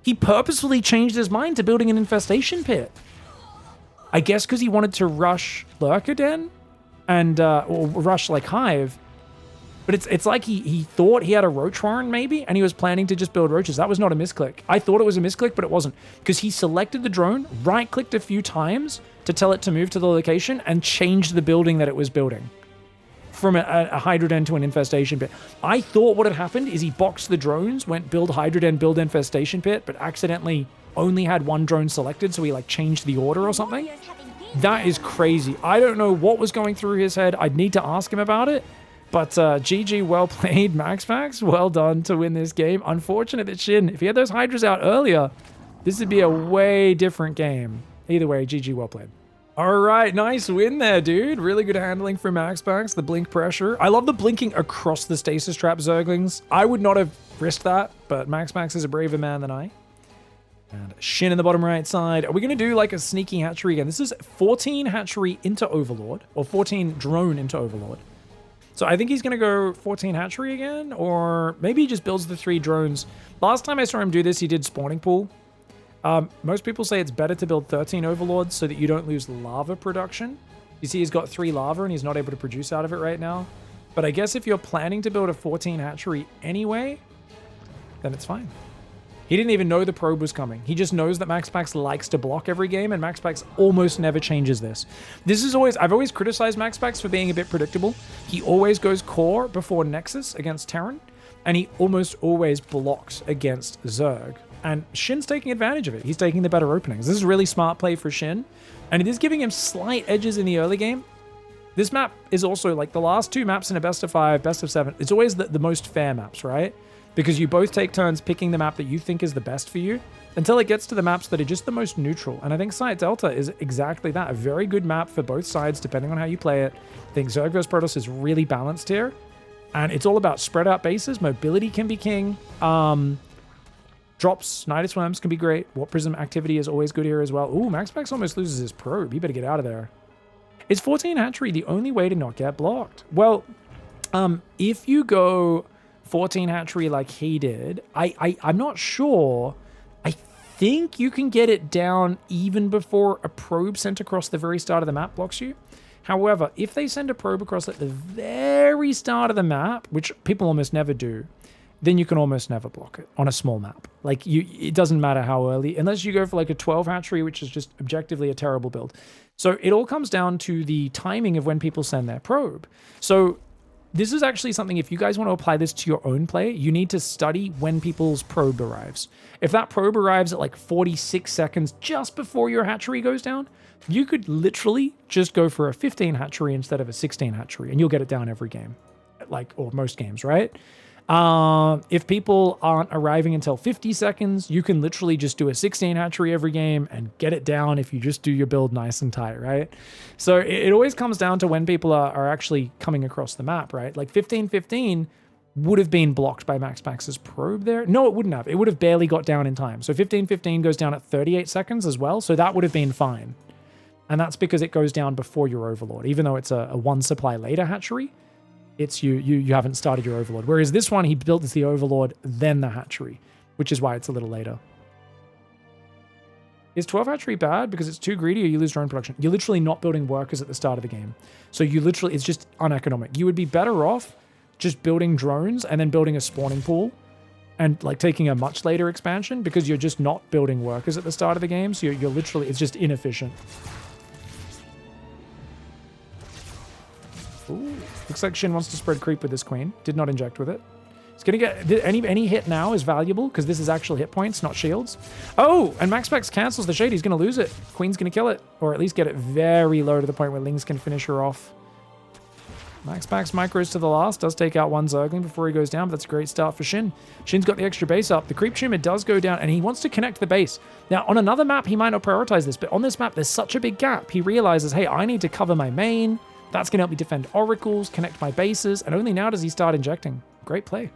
He purposefully changed his mind to building an infestation pit. I guess because he wanted to rush Lurker Den and or rush like Hive, but it's like he thought he had a Roach Warren maybe, and he was planning to just build roaches. That was not a misclick. I thought it was a misclick, but it wasn't, because he selected the drone, right-clicked a few times to tell it to move to the location, and changed the building that it was building from a Hydra Den to an infestation pit. I thought what had happened is he boxed the drones, went build Hydra Den, build infestation pit, but accidentally only had 1 drone selected, so he like changed the order or something. That is crazy. I don't know what was going through his head. I'd need to ask him about it. But GG, well played, MAXPAX. Well done to win this game. Unfortunate that Shin, if he had those Hydras out earlier, this would be a way different game. Either way, GG, well played. All right, nice win there, dude. Really good handling from MAXPAX. The blink pressure. I love the blinking across the stasis trap Zerglings. I would not have risked that, but MAXPAX is a braver man than I. And Shin in the bottom right side. Are we going to do like a sneaky hatchery again? This is 14 hatchery into Overlord, or 14 drone into Overlord. So I think he's going to go 14 hatchery again, or maybe he just builds the 3 drones. Last time I saw him do this, he did spawning pool. Most people say it's better to build 13 Overlords so that you don't lose lava production. You see he's got 3 lava and he's not able to produce out of it right now. But I guess if you're planning to build a 14 hatchery anyway, then it's fine. He didn't even know the probe was coming. He just knows that MAXPAX likes to block every game, and MAXPAX almost never changes this. I've always criticized MAXPAX for being a bit predictable. He always goes core before Nexus against Terran, and he almost always blocks against Zerg. And Shin's taking advantage of it. He's taking the better openings. This is a really smart play for Shin. And it is giving him slight edges in the early game. This map is also like the last two maps in a best of 5, best of 7. It's always the most fair maps, right? Because you both take turns picking the map that you think is the best for you until it gets to the maps that are just the most neutral. And I think Site Delta is exactly that. A very good map for both sides, depending on how you play it. I think Zerg vs. Protoss is really balanced here. And it's all about spread out bases. Mobility can be king. Drops, Nidus Worms can be great. Warp Prism activity is always good here as well. Ooh, MAXPAX almost loses his probe. He better get out of there. Is 14 hatchery the only way to not get blocked? Well, if you go 14 hatchery like he did, I'm not sure. I think you can get it down even before a probe sent across the very start of the map blocks you. However, if they send a probe across at the very start of the map, which people almost never do, then you can almost never block it on a small map. Like, it doesn't matter how early, unless you go for like a 12 hatchery, which is just objectively a terrible build. So it all comes down to the timing of when people send their probe. So this is actually something, if you guys want to apply this to your own play, you need to study when people's probe arrives. If that probe arrives at like 46 seconds just before your hatchery goes down, you could literally just go for a 15 hatchery instead of a 16 hatchery, and you'll get it down every game, like, or most games, right? If people aren't arriving until 50 seconds, you can literally just do a 16 hatchery every game and get it down if you just do your build nice and tight, right? So it always comes down to when people are actually coming across the map, right? Like 15-15 would have been blocked by MAXPAX's probe there. No, it wouldn't have. It would have barely got down in time. So 15-15 goes down at 38 seconds as well. So that would have been fine. And that's because it goes down before your Overlord. Even though it's a one supply later hatchery, it's you haven't started your Overlord. Whereas this one, he built the Overlord, then the hatchery, which is why it's a little later. Is 12 hatchery bad because it's too greedy or you lose drone production? You're literally not building workers at the start of the game. So you literally, it's just uneconomic. You would be better off just building drones and then building a spawning pool and like taking a much later expansion, because you're just not building workers at the start of the game. So you're literally, it's just inefficient. Ooh, looks like Shin wants to spread creep with this queen. Did not inject with it. It's going to get... Any hit now is valuable because this is actual hit points, not shields. Oh, and MAXPAX cancels the shade. He's going to lose it. Queen's going to kill it. Or at least get it very low to the point where Lings can finish her off. MAXPAX micros to the last. Does take out one Zergling before he goes down, but that's a great start for Shin. Shin's got the extra base up. The creep tumor does go down, and he wants to connect the base. Now, on another map, he might not prioritize this, but on this map, there's such a big gap. He realizes, hey, I need to cover my main. That's going to help me defend oracles, connect my bases, and only now does he start injecting. Great play.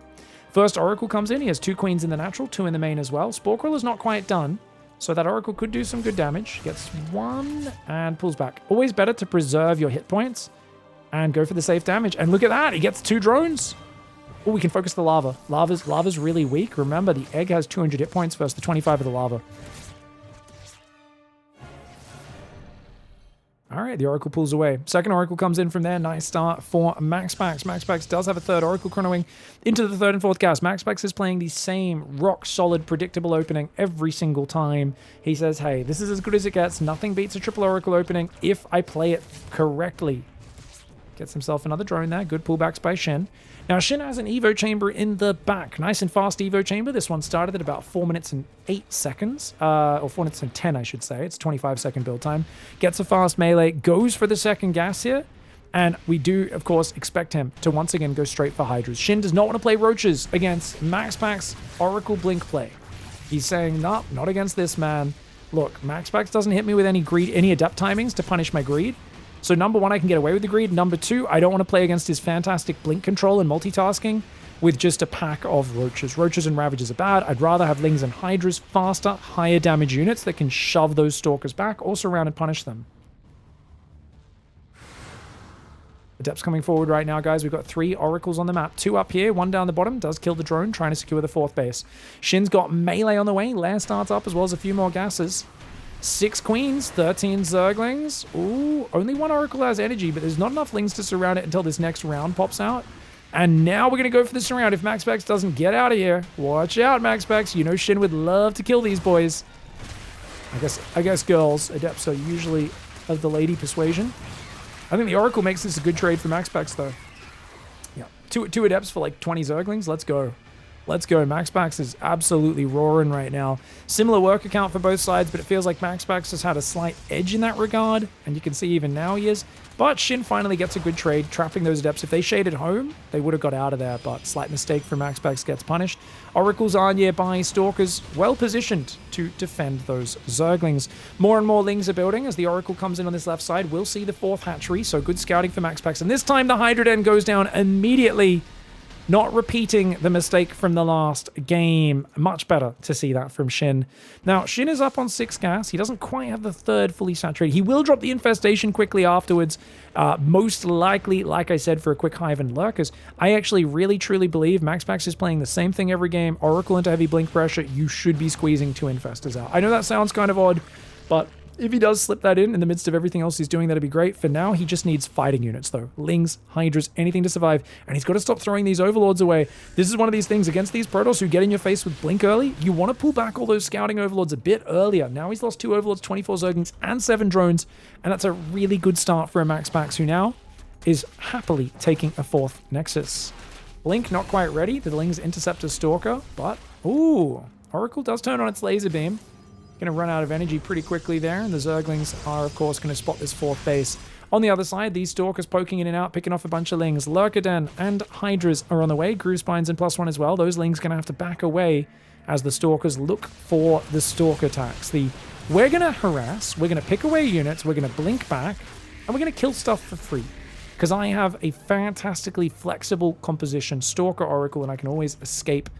First oracle comes in. He has 2 queens in the natural, 2 in the main as well. Spore Crawler's not quite done, so that oracle could do some good damage. Gets 1 and pulls back. Always better to preserve your hit points and go for the safe damage. And look at that. He gets 2 drones. Oh, we can focus the lava. Lava's really weak. Remember, the egg has 200 hit points versus the 25 of the lava. All right, the Oracle pulls away. Second Oracle comes in from there. Nice start for MAXPAX. MAXPAX does have a third Oracle chronoing into the third and fourth gas. MAXPAX is playing the same rock-solid, predictable opening every single time. He says, hey, this is as good as it gets. Nothing beats a triple Oracle opening if I play it correctly. Gets himself another drone there. Good pullbacks by Shin. Now, Shin has an Evo chamber in the back. Nice and fast Evo chamber. This one started at about 4 minutes and 8 seconds. Or 4 minutes and 10, I should say. It's 25-second build time. Gets a fast melee. Goes for the second gas here. And we do, of course, expect him to once again go straight for Hydras. Shin does not want to play Roaches against MAXPAX Oracle Blink play. He's saying, nah, not against this, man. Look, MAXPAX doesn't hit me with any greed, any adept timings to punish my greed. So number 1, I can get away with the greed. Number 2, I don't want to play against his fantastic blink control and multitasking with just a pack of Roaches. Roaches and Ravagers are bad. I'd rather have Lings and Hydras, faster, higher damage units that can shove those Stalkers back or surround and punish them. Adepts coming forward right now, guys. We've got 3 Oracles on the map. 2 up here, 1 down the bottom. Does kill the drone, trying to secure the 4th base. Shin's got melee on the way. Lair starts up as well as a few more gases. 6 queens, 13 Zerglings. Ooh, only 1 Oracle has energy, but there's not enough Lings to surround it until this next round pops out. And now we're going to go for the surround if MAXPAX doesn't get out of here. Watch out, MAXPAX. You know Shin would love to kill these boys. I guess girls, Adepts are usually of the lady persuasion. I think the Oracle makes this a good trade for MAXPAX, though. Yeah, two Adepts for like 20 Zerglings. Let's go. Let's go. MAXPAX is absolutely roaring right now. Similar worker count for both sides, but it feels like MAXPAX has had a slight edge in that regard, and you can see even now he is. But SHIN finally gets a good trade, trapping those Adepts. If they shaded home, they would have got out of there, but slight mistake from MAXPAX gets punished. Oracles are nearby, Stalkers well positioned to defend those Zerglings. More and more Lings are building as the Oracle comes in on this left side. We'll see the 4th hatchery, so good scouting for MAXPAX. And this time the Hydra Den goes down immediately. Not repeating the mistake from the last game. Much better to see that from SHIN. Now, SHIN is up on 6 gas. He doesn't quite have the 3rd fully saturated. He will drop the infestation quickly afterwards. Most likely, like I said, for a quick hive and lurkers. I actually really, truly believe MAXPAX is playing the same thing every game. Oracle into heavy blink pressure. You should be squeezing 2 infestors out. I know that sounds kind of odd, but if he does slip that in the midst of everything else he's doing, that'd be great. For now, he just needs fighting units, though. Lings, Hydras, anything to survive. And he's got to stop throwing these Overlords away. This is one of these things against these Protoss who get in your face with Blink early. You want to pull back all those scouting Overlords a bit earlier. Now he's lost 2 Overlords, 24 Zerglings, and 7 drones. And that's a really good start for a MAXPAX who now is happily taking a 4th Nexus. Blink not quite ready. The Lings intercept a Stalker, but, ooh, Oracle does turn on its laser beam. Going to run out of energy pretty quickly there, and the Zerglings are, of course, going to spot this 4th base. On the other side, these Stalkers poking in and out, picking off a bunch of Lings. Lurker Den and Hydras are on the way. Groove Spines and +1 as well. Those Lings going to have to back away as the Stalkers look for the Stalk attacks. We're going to harass, we're going to pick away units, we're going to blink back, and we're going to kill stuff for free. Because I have a fantastically flexible composition, Stalker Oracle, and I can always escape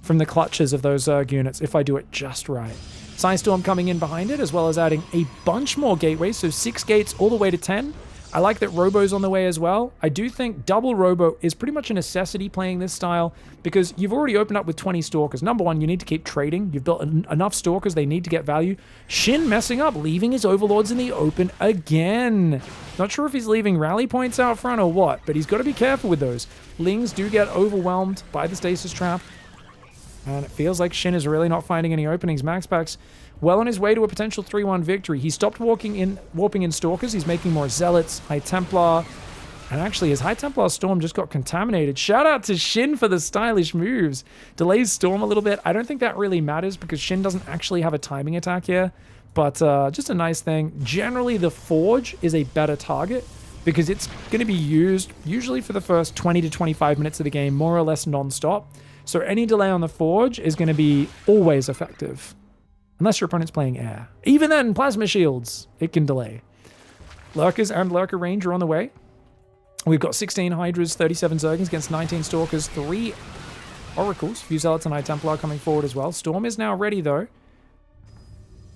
from the clutches of those Zerg units if I do it just right. Psystorm coming in behind it, as well as adding a bunch more gateways, so 6 gates all the way to 10. I like that Robo's on the way as well. I do think double Robo is pretty much a necessity playing this style, because you've already opened up with 20 Stalkers. Number one, you need to keep trading. You've built enough Stalkers, they need to get value. SHIN messing up, leaving his Overlords in the open again. Not sure if he's leaving rally points out front or what, but he's got to be careful with those. Lings do get overwhelmed by the stasis trap. And it feels like SHIN is really not finding any openings. MAXPAX well on his way to a potential 3-1 victory. He stopped warping in Stalkers. He's making more Zealots, High Templar. And actually, his High Templar Storm just got contaminated. Shout out to SHIN for the stylish moves. Delays Storm a little bit. I don't think that really matters because SHIN doesn't actually have a timing attack here. But just a nice thing. Generally, the Forge is a better target because it's going to be used usually for the first 20 to 25 minutes of the game, more or less non-stop. So any delay on the Forge is going to be always effective. Unless your opponent's playing air. Even then, Plasma Shields, it can delay. Lurkers and Lurker Range are on the way. We've got 16 Hydras, 37 Zerglings against 19 Stalkers, 3 Oracles, few Zealots and High Templar coming forward as well. Storm is now ready though.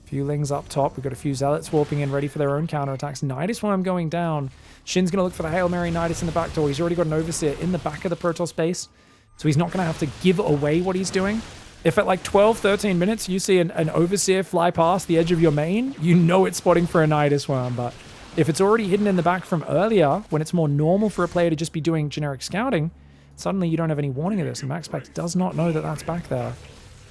Few Lings up top. We've got a few Zealots warping in, ready for their own counterattacks. Nidus Worm going down. SHIN's going to look for the Hail Mary Nidus in the back door. He's already got an Overseer in the back of the Protoss base. So he's not going to have to give away what he's doing. If at like 12, 13 minutes you see an Overseer fly past the edge of your main, you know it's spotting for a Nidus Worm. But if it's already hidden in the back from earlier, when it's more normal for a player to just be doing generic scouting, suddenly you don't have any warning of this. And MAXPAX does not know that that's back there.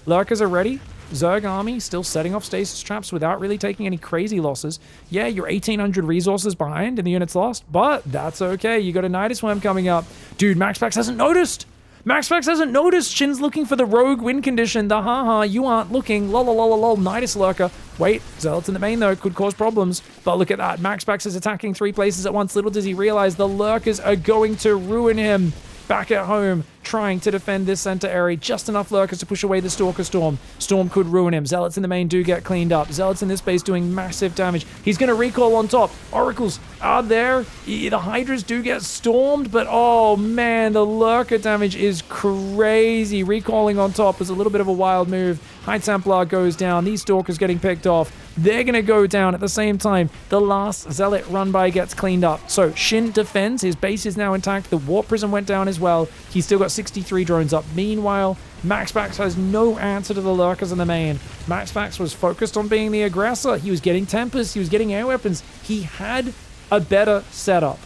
Lurkers are ready. Zerg army still setting off stasis traps without really taking any crazy losses. Yeah, you're 1,800 resources behind and the unit's lost, but that's okay. You got a Nidus Worm coming up. Dude, MAXPAX hasn't noticed. MAXPAX hasn't noticed. SHIN's looking for the rogue win condition. The haha, you aren't looking. Lol, lol, lol, lol. Nidus Lurker. Wait, Zealots in the main though could cause problems. But look at that. MAXPAX is attacking 3 places at once. Little does he realize the Lurkers are going to ruin him. Back at home, trying to defend this center area. Just enough Lurkers to push away the Stalker Storm. Storm could ruin him. Zealots in the main do get cleaned up. Zealots in this base doing massive damage. He's going to recall on top. Oracles are there. The Hydras do get stormed, but oh man, the Lurker damage is crazy. Recalling on top was a little bit of a wild move. High Templar goes down. These Stalkers getting picked off. They're going to go down at the same time. The last Zealot run by gets cleaned up. So SHIN defends. His base is now intact. The Warp Prism went down as well. He's still got 63 drones up. Meanwhile, MAXPAX has no answer to the Lurkers in the main. MAXPAX was focused on being the aggressor. He was getting Tempest. He was getting air weapons. He had a better setup.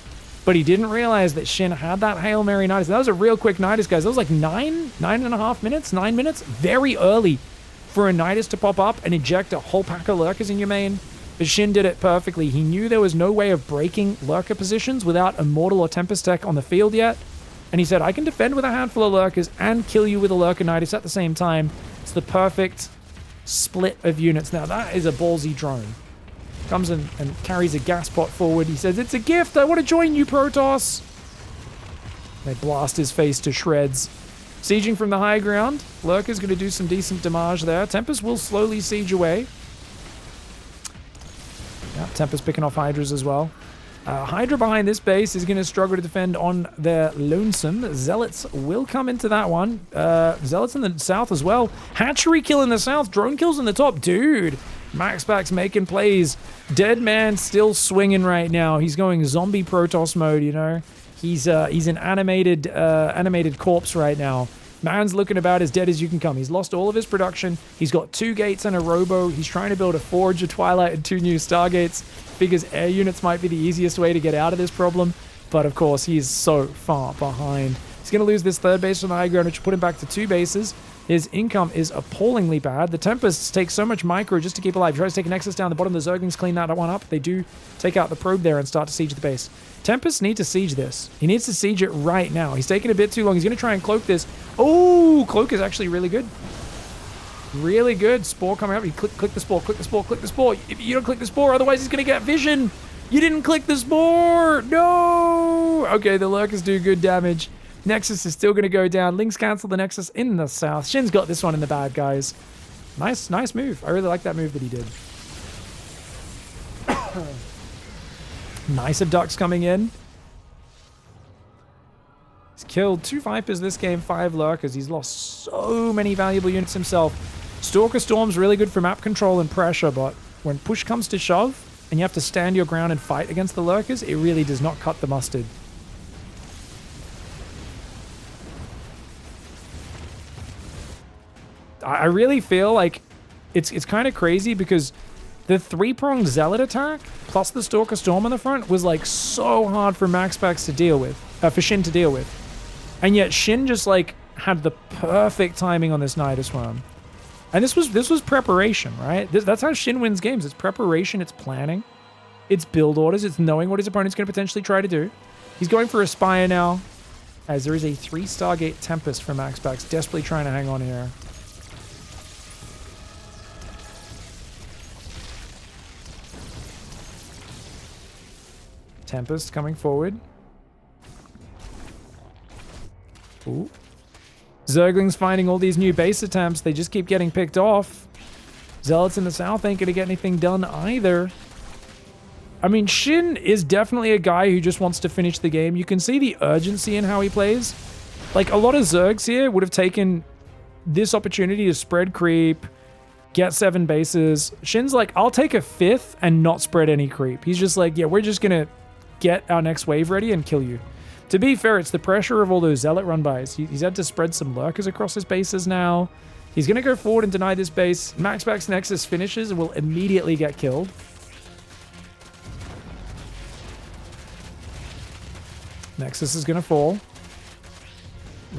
But he didn't realize that SHIN had that Hail Mary Nidus. That was a real quick Nidus, guys. That was like 9.5 minutes, 9 minutes. Very early for a Nidus to pop up and eject a whole pack of Lurkers in your main. But SHIN did it perfectly. He knew there was no way of breaking Lurker positions without Immortal or Tempest Tech on the field yet. And he said, I can defend with a handful of lurkers and kill you with a lurkinitis at the same time. It's the perfect split of units. Now, that is a ballsy drone. Comes and carries a gas pot forward. He says, it's a gift. I want to join you, Protoss. They blast his face to shreds. Sieging from the high ground. Lurker's going to do some decent damage there. Tempest will slowly siege away. Yeah, Tempest picking off Hydras as well. Hydra behind this base is going to struggle to defend on their lonesome. Zealots will come into that one. Zealots in the south as well. Hatchery kill in the south. Drone kills in the top. Dude, MAXPAX making plays. Dead man still swinging right now. He's going zombie Protoss mode, you know. He's an animated corpse right now. Man's looking about as dead as you can come. He's lost all of his production. He's got 2 gates and a robo. He's trying to build a forge, a twilight, and 2 new stargates. Figures air units might be the easiest way to get out of this problem. But of course, he's so far behind. He's going to lose this 3rd base on the high ground, which will put him back to 2 bases. His income is appallingly bad. The Tempests take so much micro just to keep alive. He tries to take a Nexus down the bottom. The Zerglings clean that one up. They do take out the probe there and start to siege the base. Tempests need to siege this. He needs to siege it right now. He's taking a bit too long. He's going to try and cloak this. Oh, cloak is actually really good. Really good. Spore coming up. You click the spore, click the spore, click the spore. If you don't click the spore, otherwise he's going to get vision. You didn't click the spore. No. Okay, the Lurkers do good damage. Nexus is still going to go down. Lynx cancel the Nexus in the south. Shin's got this one in the bag, guys. Nice move. I really like that move that he did. Nice abducts coming in. He's killed 2 Vipers this game, 5 Lurkers. He's lost so many valuable units himself. Stalker Storm's really good for map control and pressure, but when push comes to shove and you have to stand your ground and fight against the Lurkers, it really does not cut the mustard. I really feel like it's kind of crazy because the 3-pronged Zealot attack plus the Stalker Storm on the front was like so hard for MAXPAX to deal with, for Shin to deal with. And yet Shin just like had the perfect timing on this Nidus Worm. And this was preparation, right? That's how Shin wins games. It's preparation, it's planning, it's build orders, it's knowing what his opponent's going to potentially try to do. He's going for a Spire now, as there is a 3 Stargate Tempest for MAXPAX, desperately trying to hang on here. Tempest coming forward. Ooh. Zerglings finding all these new base attempts. They just keep getting picked off. Zealots in the south ain't going to get anything done either. I mean, Shin is definitely a guy who just wants to finish the game. You can see the urgency in how he plays. Like, a lot of Zergs here would have taken this opportunity to spread creep, get 7 bases. Shin's like, I'll take a 5th and not spread any creep. He's just like, yeah, we're just going to get our next wave ready and kill you. To be fair, it's the pressure of all those Zealot run-bys. He's had to spread some Lurkers across his bases now. He's going to go forward and deny this base. MAXPAX Nexus finishes and will immediately get killed. Nexus is going to fall.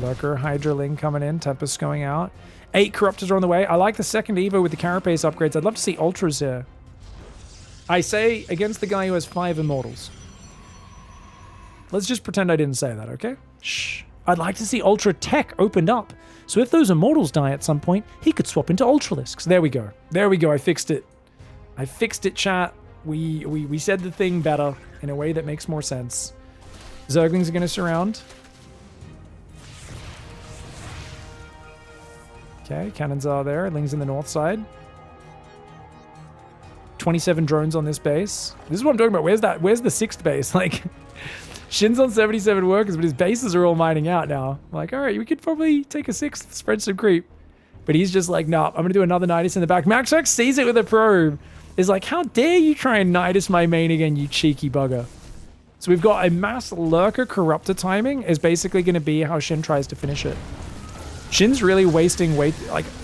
Lurker, Hydraling coming in. Tempest going out. 8 Corruptors are on the way. I like the second Evo with the Carapace upgrades. I'd love to see Ultras here. I say against the guy who has 5 Immortals. Let's just pretend I didn't say that, okay? Shh. I'd like to see Ultra Tech opened up. So if those Immortals die at some point, he could swap into Ultralisks. There we go. There we go. I fixed it. I fixed it, chat. We said the thing better in a way that makes more sense. Zerglings are going to surround. Okay, cannons are there. Lings in the north side. 27 drones on this base. This is what I'm talking about. Where's the 6th base? Like, Shin's on 77 workers, but his bases are all mining out now. I'm like, all right, we could probably take a 6th, spread some creep. But he's just like, nah, I'm going to do another Nidus in the back. MAXPAX sees it with a probe. Is like, how dare you try and Nidus my main again, you cheeky bugger. So we've got a mass Lurker Corruptor timing is basically going to be how Shin tries to finish it. Shin's really wasting like,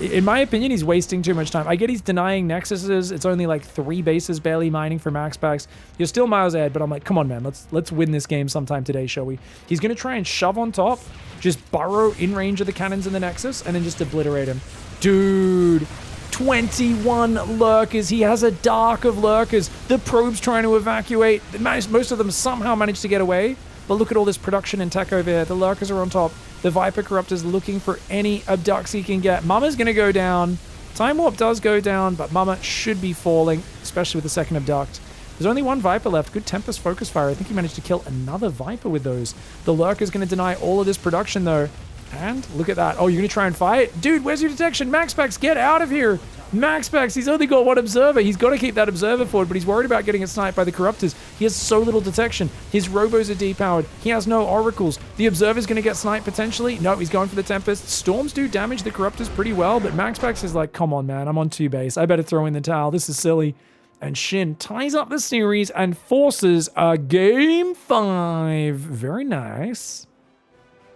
in my opinion, he's wasting too much time. I get he's denying Nexuses. It's only like 3 bases barely mining for MAXPAX. You're still miles ahead, but I'm like, come on, man. Let's win this game sometime today, shall we? He's going to try and shove on top, just burrow in range of the cannons in the Nexus, and then just obliterate him. Dude, 21 Lurkers. He has a dark of Lurkers. The probe's trying to evacuate. Most of them somehow managed to get away. But look at all this production and tech over here. The Lurkers are on top. The Viper Corruptor's looking for any abducts he can get. Mama's going to go down. Time Warp does go down, but Mama should be falling, especially with the second abduct. There's only one Viper left. Good Tempest Focus Fire. I think he managed to kill another Viper with those. The Lurker's going to deny all of this production, though. And look at that. Oh, you're going to try and fight? Dude, where's your detection? MAXPAX, get out of here. MAXPAX, he's only got one observer. He's got to keep that observer forward, but he's worried about getting it sniped by the Corruptors. He has so little detection. His robos are depowered. He has no oracles. The observer's going to get sniped potentially. No, he's going for the Tempest. Storms do damage the Corruptors pretty well, but MAXPAX is like, come on, man. I'm on 2 base. I better throw in the towel. This is silly. And Shin ties up the series and forces a game 5. Very nice.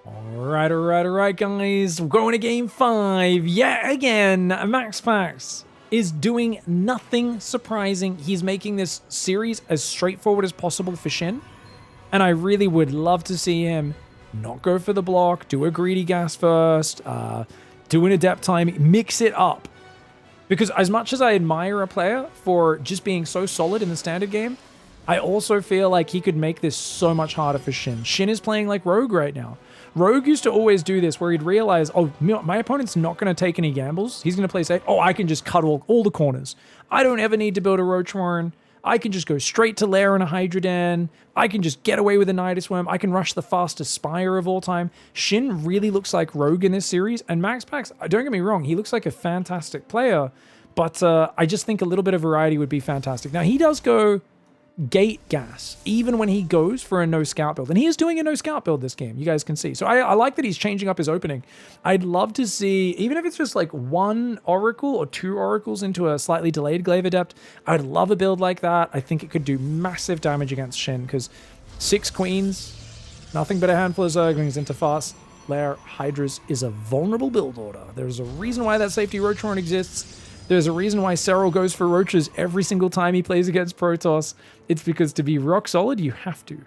All right, guys. We're going to game 5. Yeah, again, MAXPAX is doing nothing surprising. He's making this series as straightforward as possible for Shin. And I really would love to see him not go for the block, do a greedy gas first, do an adept timing, mix it up. Because as much as I admire a player for just being so solid in the standard game, I also feel like he could make this so much harder for Shin. Shin is playing like Rogue right now. Rogue used to always do this where he'd realize, oh, my opponent's not going to take any gambles. He's going to play safe. Oh, I can just cut all the corners. I don't ever need to build a Roach Warren. I can just go straight to Lair and a Hydra Den. I can just get away with a Nidus Worm. I can rush the fastest Spire of all time. Shin really looks like Rogue in this series. And MAXPAX, don't get me wrong, he looks like a fantastic player. But I just think a little bit of variety would be fantastic. Now, he does go gate gas, even when he goes for a no scout build. And he is doing a no scout build this game, you guys can see. So I like that he's changing up his opening. I'd love to see, even if it's just like 1 Oracle or 2 Oracles into a slightly delayed Glaive Adept, I'd love a build like that. I think it could do massive damage against Shin, because 6 Queens, nothing but a handful of Zerglings into fast Lair Hydras is a vulnerable build order. There's a reason why that safety Roach Warren exists. There's a reason why Serral goes for Roaches every single time he plays against Protoss. It's because to be rock solid, you have to.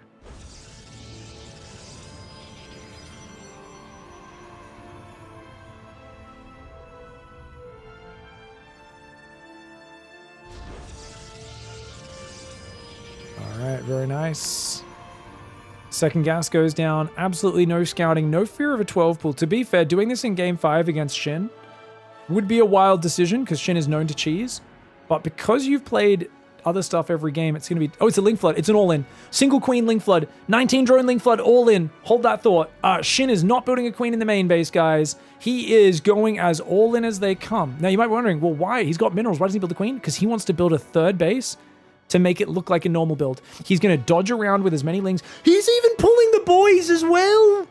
All right, very nice. Second gas goes down. Absolutely no scouting, no fear of a 12 pull. To be fair, doing this in game 5 against Shin would be a wild decision because Shin is known to cheese. But because you've played other stuff every game, it's going to be... Oh, it's a Link Flood. It's an all-in. Single Queen Link Flood. 19 drone Link Flood, all in. Hold that thought. Shin is not building a Queen in the main base, guys. He is going as all-in as they come. Now, you might be wondering, well, why? He's got minerals. Why doesn't he build a Queen? Because he wants to build a 3rd base to make it look like a normal build. He's going to dodge around with as many Lings. He's even pulling the boys as well.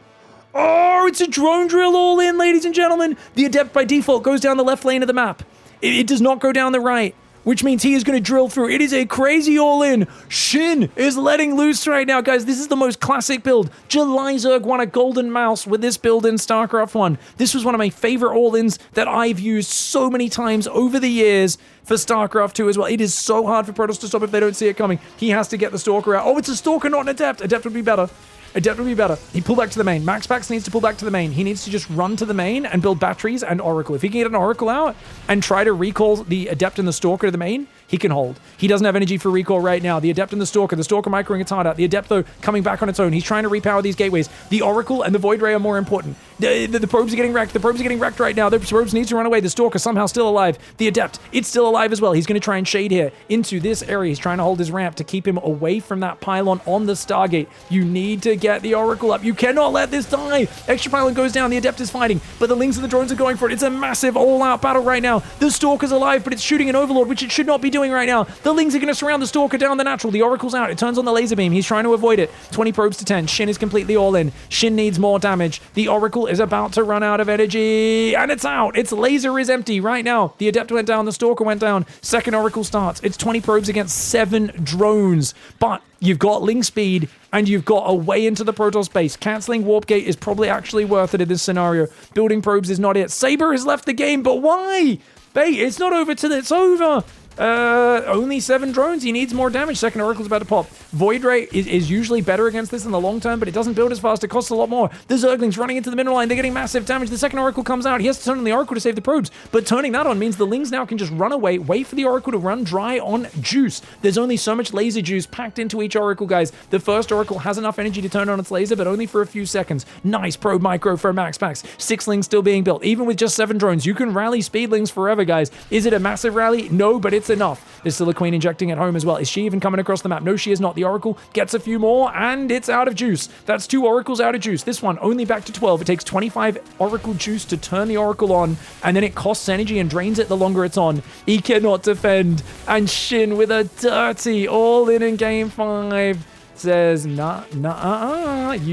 Oh, it's a drone drill all in, ladies and gentlemen. The Adept by default goes down the left lane of the map. It does not go down the right, which means he is going to drill through. It is a crazy all in. Shin is letting loose right now, guys. This is the most classic build. Jelizerg won a golden mouse with this build in StarCraft 1. This was one of my favorite all-ins that I've used so many times over the years for StarCraft 2 as well. It is so hard for Protoss to stop if they don't see it coming. He has to get the Stalker out. Oh, it's a Stalker, not an Adept. Adept would be better. Adept would be better. He pulled back to the main. MAXPAX needs to pull back to the main. He needs to just run to the main and build batteries and Oracle. If he can get an Oracle out and try to recall the Adept and the Stalker to the main, he can hold. He doesn't have energy for recall right now. The Adept and the Stalker microing its heart out. The Adept, though, coming back on its own. He's trying to repower these gateways. The Oracle and the Void Ray are more important. The probes are getting wrecked. The probes are getting wrecked right now. The probes need to run away. The Stalker somehow still alive. The Adept, it's still alive as well. He's going to try and shade here into this area. He's trying to hold his ramp to keep him away from that pylon on the Stargate. You need to get the Oracle up. You cannot let this die. Extra pylon goes down. The Adept is fighting, but the Lings and the drones are going for it. It's a massive all-out battle right now. The Stalker's alive, but it's shooting an Overlord, which it should not be doing right now. The Lings are going to surround the Stalker down the natural. The Oracle's out. It turns on the laser beam. He's trying to avoid it. 20 probes to 10. Shin is completely all in. Shin needs more damage. The Oracle is about to run out of energy, and it's out. Its laser is empty right now. The Adept went down. The Stalker went down. Second Oracle starts. It's 20 probes against 7 drones, but you've got Link speed, and you've got a way into the Protoss base. Canceling Warp Gate is probably actually worth it in this scenario. Building probes is not it. Saber has left the game, but why? Bait, it's not over till it's over. Only 7 drones. He needs more damage. Second Oracle's about to pop. Void Ray is usually better against this in the long term, but it doesn't build as fast. It costs a lot more. The Zerglings running into the mineral line. They're getting massive damage. The second Oracle comes out. He has to turn on the Oracle to save the probes, but turning that on means the Lings now can just run away, wait for the Oracle to run dry on juice. There's only so much laser juice packed into each Oracle, guys. The first Oracle has enough energy to turn on its laser, but only for a few seconds. Nice probe micro for MAXPAX. 6 Lings still being built. Even with just 7 drones, you can rally Speedlings forever, guys. Is it a massive rally? No, but it's enough. There's still a Queen injecting at home as well. Is she even coming across the map? No, she is not. The Oracle gets a few more, and it's out of juice. That's 2 Oracles out of juice. This one only back to 12. It takes 25 Oracle juice to turn the Oracle on, and then it costs energy and drains it the longer it's on. He cannot defend, and SHIN with a dirty all-in game 5 says, you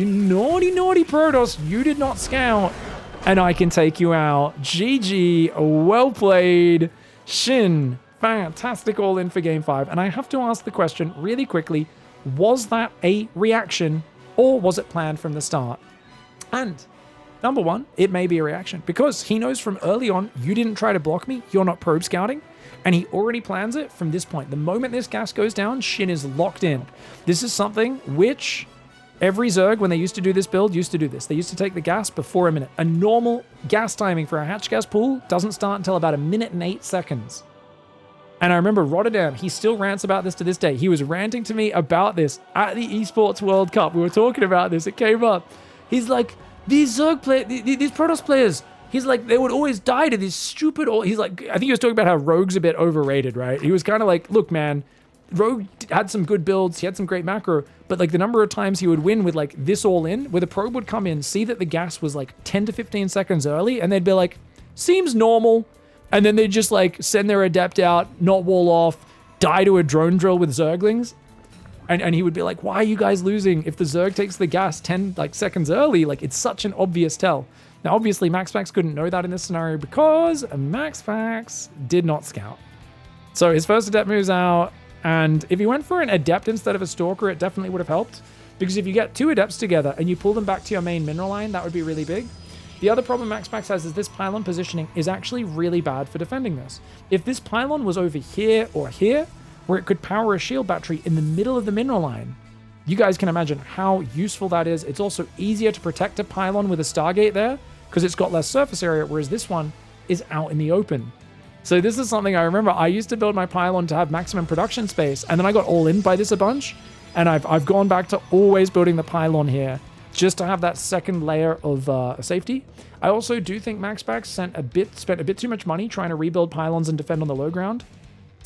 naughty Protoss, you did not scout, and I can take you out. GG, well played. SHIN, fantastic all-in for game 5. And I have to ask the question really quickly, was that a reaction or was it planned from the start? And number one, it may be a reaction because he knows from early on, you didn't try to block me, you're not probe scouting, and he already plans it from this point. The moment this gas goes down, SHIN is locked in. This is something which every Zerg, when they used to do this build, used to do this. They used to take the gas before a minute. A normal gas timing for a hatch gas pool doesn't start until about 1 minute and 8 seconds. And I remember Rotterdam, he still rants about this to this day. He was ranting to me about this at the Esports World Cup. We were talking about this. It came up. He's like, these Zerg players, these Protoss players, he's like, they would always die to these stupid, he's like, I think he was talking about how Rogue's a bit overrated, right? He was kind of like, look, man, Rogue had some good builds. He had some great macro, but like the number of times he would win with like this all in, where the probe would come in, see that the gas was like 10 to 15 seconds early, and they'd be like, seems normal. And then they'd just like send their adept out, not wall off, die to a drone drill with Zerglings. And he would be like, why are you guys losing? If the Zerg takes the gas 10 like seconds early, like it's such an obvious tell. Now, obviously, MAXPAX couldn't know that in this scenario because MAXPAX did not scout. So his first adept moves out. And if he went for an adept instead of a stalker, it definitely would have helped. Because if you get 2 adepts together and you pull them back to your main mineral line, that would be really big. The other problem MAXPAX has is this pylon positioning is actually really bad for defending this. If this pylon was over here or here, where it could power a shield battery in the middle of the mineral line, you guys can imagine how useful that is. It's also easier to protect a pylon with a Stargate there because it's got less surface area, whereas this one is out in the open. So this is something I remember. I used to build my pylon to have maximum production space, and then I got all in by this a bunch, and I've gone back to always building the pylon here just to have that second layer of safety. I also do think MAXPAX spent a bit too much money trying to rebuild pylons and defend on the low ground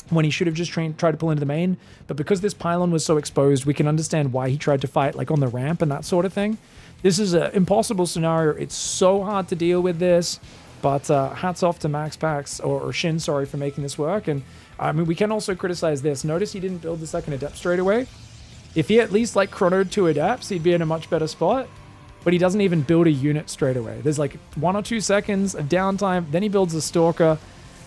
when he should have just tried to pull into the main. But because this pylon was so exposed, we can understand why he tried to fight like on the ramp and that sort of thing. This is an impossible scenario. It's so hard to deal with this. But hats off to MAXPAX, or SHIN, sorry, for making this work. And I mean, we can also criticize this. Notice he didn't build the second adept straight away. If he at least like chronoed 2 adepts, he'd be in a much better spot. But he doesn't even build a unit straight away. There's like 1 or 2 seconds of downtime. Then he builds a stalker.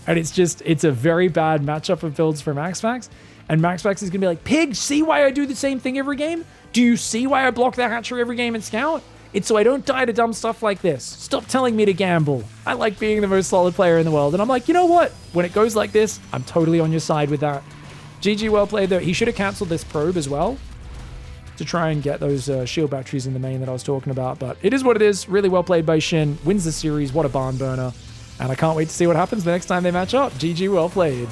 And it's a very bad matchup of builds for MAXPAX. And MAXPAX is going to be like, Pig, see why I do the same thing every game? Do you see why I block the hatchery every game and scout? It's so I don't die to dumb stuff like this. Stop telling me to gamble. I like being the most solid player in the world. And I'm like, you know what? When it goes like this, I'm totally on your side with that. GG, well played though. He should have canceled this probe as well to try and get those shield batteries in the main that I was talking about. But it is what it is. Really well played by SHIN. Wins the series. What a barn burner. And I can't wait to see what happens the next time they match up. GG, well played.